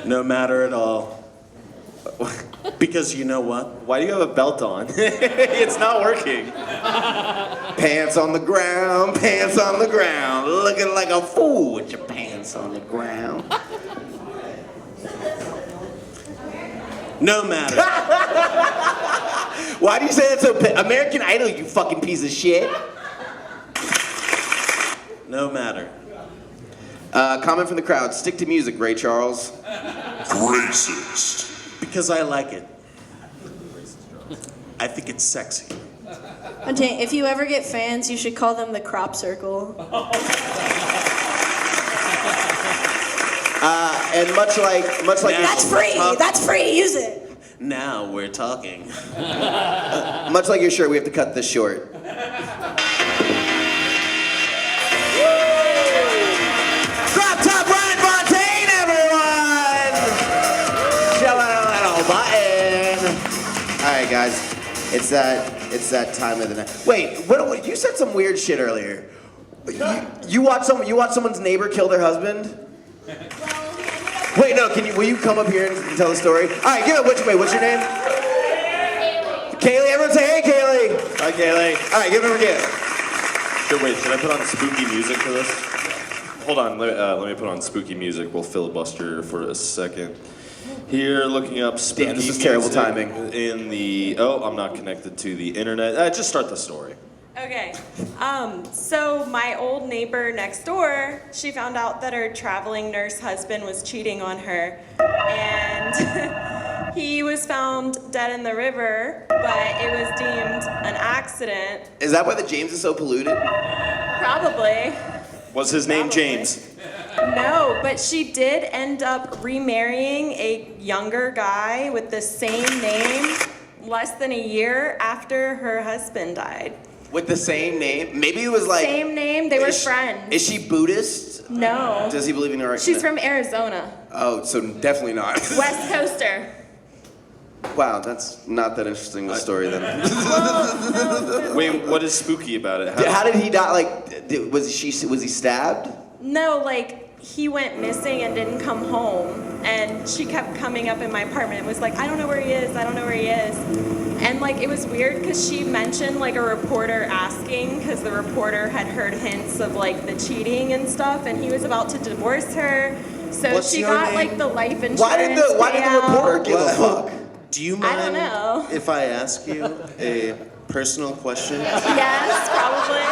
S1: No matter at all.
S8: Because you know what?
S14: Why do you have a belt on? It's not working.
S2: Pants on the ground, looking like a fool with your pants on the ground.
S8: No matter.
S2: Why do you say that to American Idol, you fucking piece of shit?
S8: No matter.
S2: Comment from the crowd. Stick to music, Ray Charles.
S8: Racist. Because I like it. I think it's sexy.
S16: Monty, if you ever get fans, you should call them the crop circle.
S2: And much like
S16: That's free. That's free. Use it.
S8: Now we're talking.
S2: Much like your shirt, we have to cut this short. Drop top Bryan Fountain, everyone! Show it a little button. All right, guys, it's that time of the night. Wait, what you said some weird shit earlier. You watch someone's neighbor kill their husband? Wait, no. Will you come up here and tell the story? All right, what's your name? Kaylee. Everyone say, hey, Kaylee.
S14: Hi, Kaylee.
S2: All right, give her a gift.
S14: Wait, should I put on spooky music for this? Hold on, let me put on spooky music. We'll filibuster for a second. Here, looking up spooky
S2: Damn, this is terrible timing.
S14: In the, I'm not connected to the internet. Just start the story.
S17: Okay. So my old neighbor next door, she found out that her traveling nurse husband was cheating on her, and he was found dead in the river, but it was deemed an accident.
S2: Is that why the James is so polluted?
S17: Probably.
S14: Was his name James?
S17: No, but she did end up remarrying a younger guy with the same name less than a year after her husband died.
S2: With the same name? Maybe it was like...
S17: Same name, they were friends.
S2: Is she Buddhist?
S17: No.
S2: Does he believe in her?
S17: She's from Arizona.
S2: Oh, so definitely not.
S17: West Coaster.
S2: Wow, that's not that interesting of a story then.
S14: Wait, what is spooky about it?
S2: How did he die? Like, was he stabbed?
S17: No, like, he went missing and didn't come home. And she kept coming up in my apartment and was like, I don't know where he is, I don't know where he is. And like, it was weird because she mentioned like a reporter asking, because the reporter had heard hints of like the cheating and stuff, and he was about to divorce her. So
S8: What's
S17: she
S8: your
S17: got
S8: name?
S17: like the life insurance.
S2: Why did the reporter give a fuck?
S8: Do you mind
S17: I don't know.
S8: if I ask you a personal question?
S17: Yes, probably.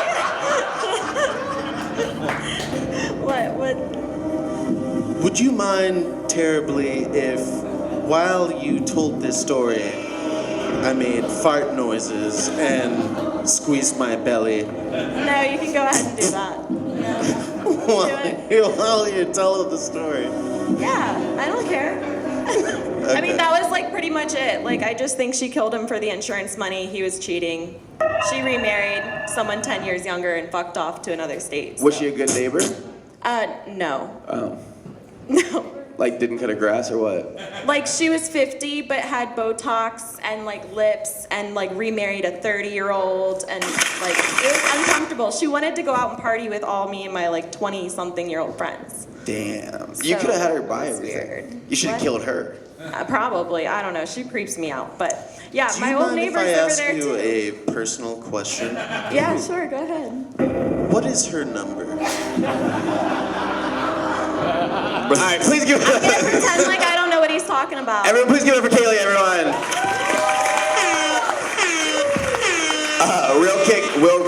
S17: What?
S8: Would you mind terribly if, while you told this story, I made fart noises and squeezed my belly?
S17: No, you can go ahead and do that. No.
S8: While you tell the story.
S17: Yeah, I don't care. I mean, that was like pretty much it. Like, I just think she killed him for the insurance money. He was cheating. She remarried someone 10 years younger and fucked off to another state.
S2: Was she a good neighbor?
S17: No.
S2: Oh.
S17: No.
S2: Like, didn't cut her grass or what?
S17: Like, she was 50 but had Botox and like lips and like remarried a 30-year-old, and like it was uncomfortable. She wanted to go out and party with all me and my like 20-something-year-old friends.
S2: Damn.
S17: So,
S2: You could have had her buy
S17: it's
S2: everything.
S17: weird.
S2: You should have
S17: What?
S2: killed her.
S17: Probably. I don't know. She creeps me out. But yeah,
S8: Do
S17: my
S8: you
S17: old
S8: mind if
S17: neighbor's
S8: I
S17: over
S8: ask
S17: there
S8: you
S17: too.
S8: a personal question?
S17: Yeah, sure. Go ahead.
S8: What is her number?
S2: All right, please give it.
S17: I'm gonna pretend like I don't know what he's talking about.
S2: Everyone, please give it up for Kaylee, everyone.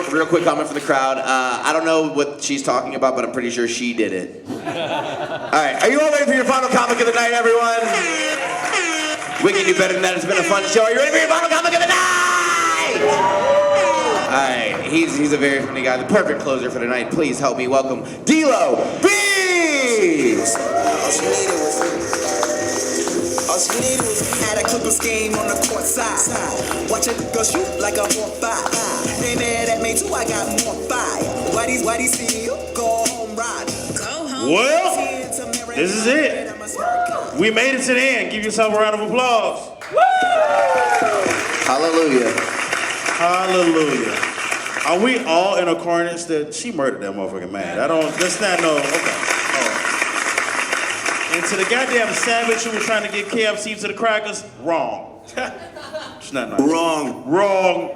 S2: Real quick comment from the crowd. I don't know what she's talking about, but I'm pretty sure she did it. All right, are you all ready for your final comic of the night, everyone? We can do better than that. It's been a fun show. Are you ready for your final comic of the night? All right, he's a very funny guy. The perfect closer for tonight. Please help me welcome DLo B.
S4: All she needed was had a Clippers game on the court side. Watch a girl shoot like a 4-5. They mad at me too, I got more fire. Why these see you? Go home, ride.
S5: Well, this is it. We made it to the end. Give yourself a round of applause.
S2: Hallelujah.
S5: Hallelujah. Are we all in accordance that she murdered that motherfucking man? That's not no, okay. And to the goddamn savage who was trying to get KFC to the crackers, wrong.
S18: It's not nice.
S8: Wrong.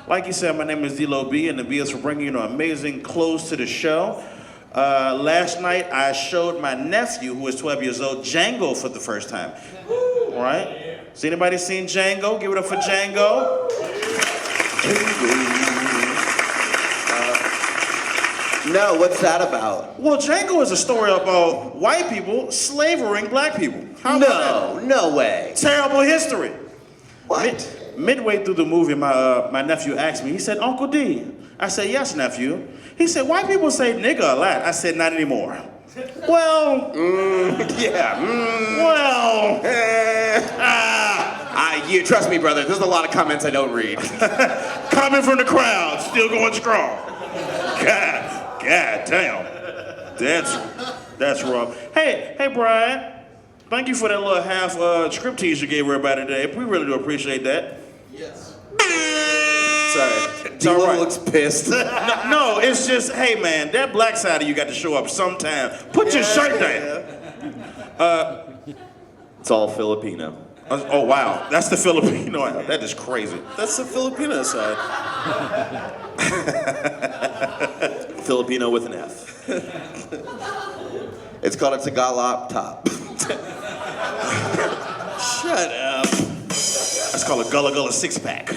S18: Like you said, my name is DLo B, and the B is for bringing you an amazing close to the show. Last night, I showed my nephew, who is 12 years old, Django for the first time. All right? Has anybody seen Django? Give it up for Django.
S2: No, what's that about?
S18: Well, Django is a story about white people slavering black people. How about that?
S2: No way.
S18: Terrible history.
S2: What?
S18: Midway through the movie, my nephew asked me, he said, Uncle D. I said, yes, nephew. He said, white people say nigga a lot. I said, not anymore. Well,
S2: You trust me, brother. There's a lot of comments I don't read.
S18: Coming from the crowd, still going strong. God damn. That's rough. Hey, Bryan. Thank you for that little half script tease you gave everybody today. We really do appreciate that.
S2: Yes.
S8: Sorry.
S18: It's all right.
S2: looks pissed.
S18: No, it's just, hey man, that black side of you got to show up sometime. Put your shirt down.
S14: It's all Filipino.
S18: Oh wow, that's the Filipino. That is crazy.
S8: That's the Filipino side.
S14: Filipino with an F.
S2: It's called a Tagalog top.
S8: Shut up.
S18: That's called a Gullah Gullah six-pack.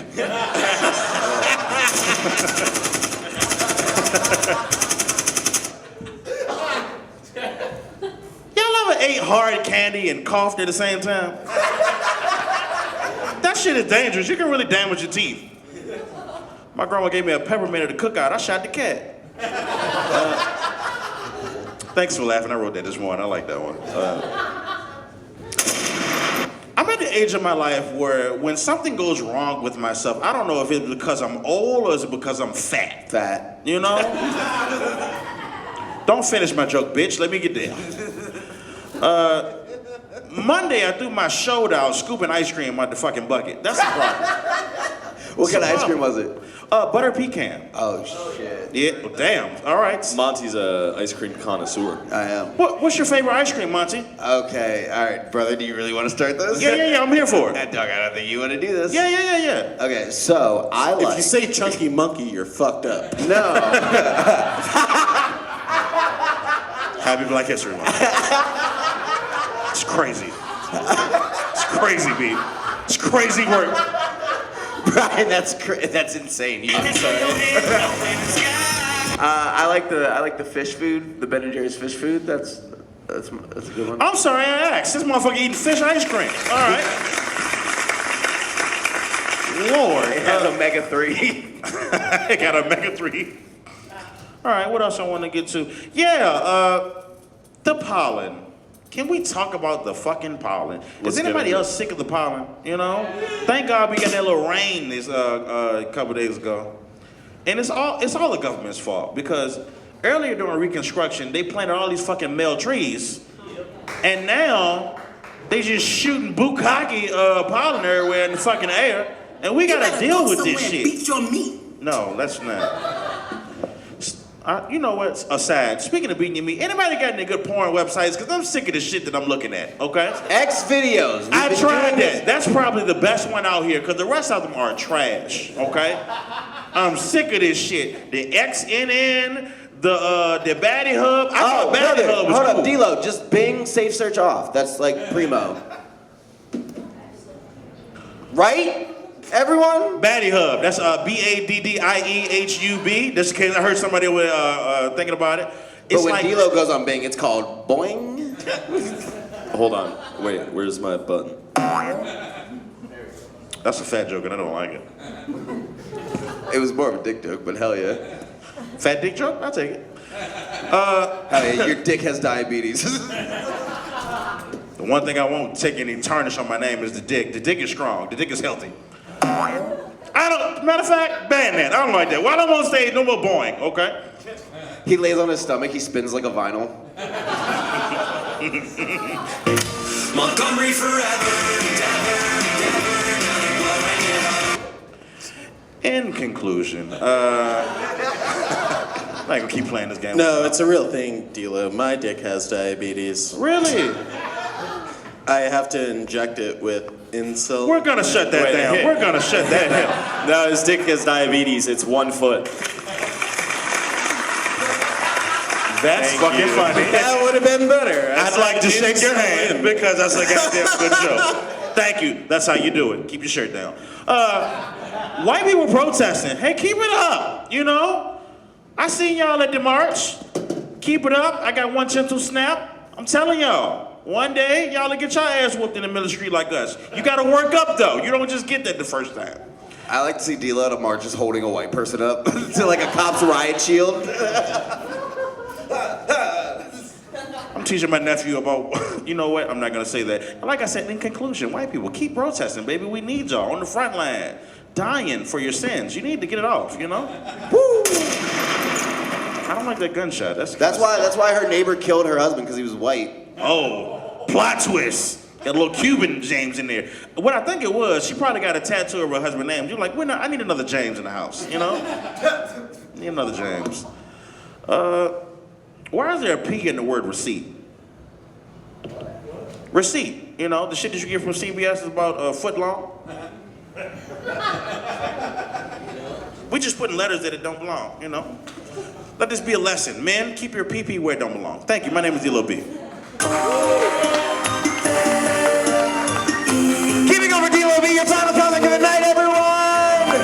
S18: Y'all ever ate hard candy and coughed at the same time? That shit is dangerous. You can really damage your teeth. My grandma gave me a peppermint at the cookout. I shot the cat. Thanks for laughing. I wrote that this morning. I like that one. I'm at the age of my life where when something goes wrong with myself, I don't know if it's because I'm old or is it because I'm fat.
S2: Fat.
S18: You know? Don't finish my joke, bitch. Let me get there. Monday, I threw my shoulder out scooping ice cream out the fucking bucket. That's the problem.
S2: What kind of ice cream was it?
S18: Butter pecan.
S2: Oh, shit.
S18: Yeah, well, damn. All right.
S14: Monty's a ice cream connoisseur.
S2: I am.
S18: What's your favorite ice cream, Monty?
S2: Okay, all right, brother, do you really want to start this?
S18: Yeah, I'm here for it.
S2: Doug, I don't think you want to do this.
S18: Yeah.
S2: Okay, so I like...
S8: If you say chunky monkey, you're fucked up.
S2: No.
S18: Happy Black History Month. It's crazy. It's crazy, B. It's crazy work.
S2: Bryan, that's insane. I'm sorry. I like the fish food, the Ben & Jerry's fish food. That's a good one.
S18: I'm sorry I asked. This motherfucker eating fish ice cream. All right. Lord.
S2: It has omega-3.
S18: It got omega-3. All right, what else I want to get to? Yeah, the pollen. Can we talk about the fucking pollen? Is anybody else sick of the pollen? You know? Thank God we got that little rain this couple days ago. And it's all the government's fault because earlier during Reconstruction, they planted all these fucking male trees. And now they just shooting bukkake pollen everywhere in the fucking air. And we gotta deal with this shit.
S4: Beat your meat.
S18: No, that's not. You know what? Aside, speaking of beating your meat, anybody got any good porn websites? Because I'm sick of the shit that I'm looking at, okay?
S2: X videos.
S18: I tried that. That's probably the best one out here because the rest of them are trash, okay? I'm sick of this shit. The XNN, the Baddie Hub. I thought Baddie Hub was
S2: Hold
S18: cool.
S2: up, DLo, just Bing Safe Search off. That's like primo. Right? Everyone?
S18: Baddie Hub. That's BADDIEHUB. Just in case I heard somebody was thinking about it.
S2: But when DLo goes on Bing, it's called boing.
S14: Hold on. Wait, where's my button?
S18: That's a fat joke and I don't like it.
S2: It was more of a dick joke, but hell yeah.
S18: Fat dick joke? I'll take it.
S2: Hell yeah, your dick has diabetes.
S18: The one thing I won't take any tarnish on my name is the dick. The dick is strong. The dick is healthy. Matter of fact, ban that. I don't like that. While I'm on stage, no more boing, okay?
S2: He lays on his stomach, he spins like a vinyl.
S4: Montgomery forever.
S18: In conclusion, I'm not gonna keep playing this game.
S8: No, it's a real thing, DLo. My dick has diabetes.
S18: Really?
S14: I have to inject it with insulin.
S18: We're gonna shut that down. We're gonna shut that down.
S1: No, his dick has diabetes. It's 1 foot.
S18: That's
S1: Thank
S18: fucking
S1: you.
S18: funny.
S8: That would have been better.
S18: I'd like to shake your hand because that's a goddamn good joke. Thank you. That's how you do it. Keep your shirt down. White people protesting. Hey, keep it up. You know, I seen y'all at the march. Keep it up. I got one gentle snap. I'm telling y'all, one day y'all will get your ass whooped in the middle of the street like us. You gotta work up though. You don't just get that the first time.
S2: I like to see DLo at a march just holding a white person up to like a cop's riot shield.
S18: I'm teaching my nephew about, you know what, I'm not gonna say that. And like I said, in conclusion, white people, keep protesting, baby. We need y'all on the front line, dying for your sins. You need to get it off, you know? Woo! I don't like that gunshot.
S2: That's why her neighbor killed her husband, because he was white.
S18: Oh, plot twist. Got a little Cuban James in there. What I think it was, she probably got a tattoo of her husband's name. You're like, I need another James in the house, you know? Need another James. Why is there a P in the word receipt? Receipt, you know, the shit that you get from CBS is about a foot long. We just putting letters that it don't belong, you know? Let this be a lesson. Men, keep your PP where it don't belong. Thank you, my name is DLo B.
S8: Keep it going for DLo B, your final comic of the night, everyone!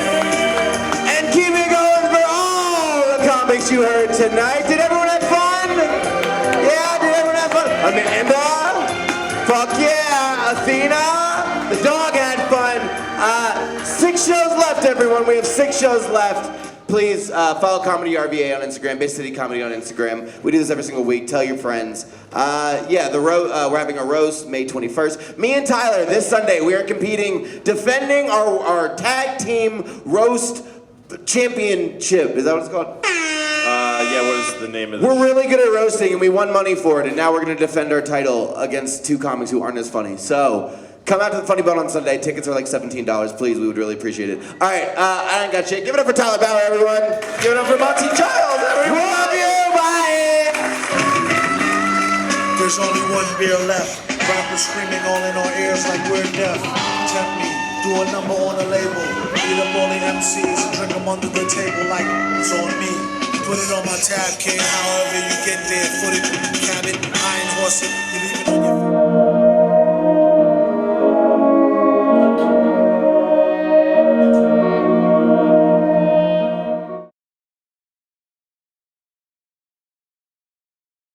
S8: And keep it going for all the comics you heard tonight. Did everyone have fun? Yeah, did everyone have fun? Amanda? Fuck yeah! Athena? The dog had fun. 6 shows left, everyone. We have 6 shows left. Please follow Comedy RVA on Instagram, Bay City Comedy on Instagram. We do this every single week. Tell your friends. We're having a roast May 21st. Me and Tyler, this Sunday, we are competing, defending our tag team roast championship. Is that what it's called?
S1: What is the name of this?
S8: We're really good at roasting, and we won money for it, and now we're going to defend our title against 2 comics who aren't as funny. So, come out to the Funny Bone on Sunday. Tickets are like $17. Please, we would really appreciate it. All right, I ain't got shit. Give it up for Tyler Bauer, everyone. Give it up for Monty Giles, everyone. We love you. Bye.
S19: There's only one beer left. Rappers screaming all in our ears like we're deaf. Tempt me, do a number on a label. Beat up all the MCs and drink them under the table like it's on me. Put it on my tab, kid. However you get there, foot it, cab it, iron horse it. You leave it on your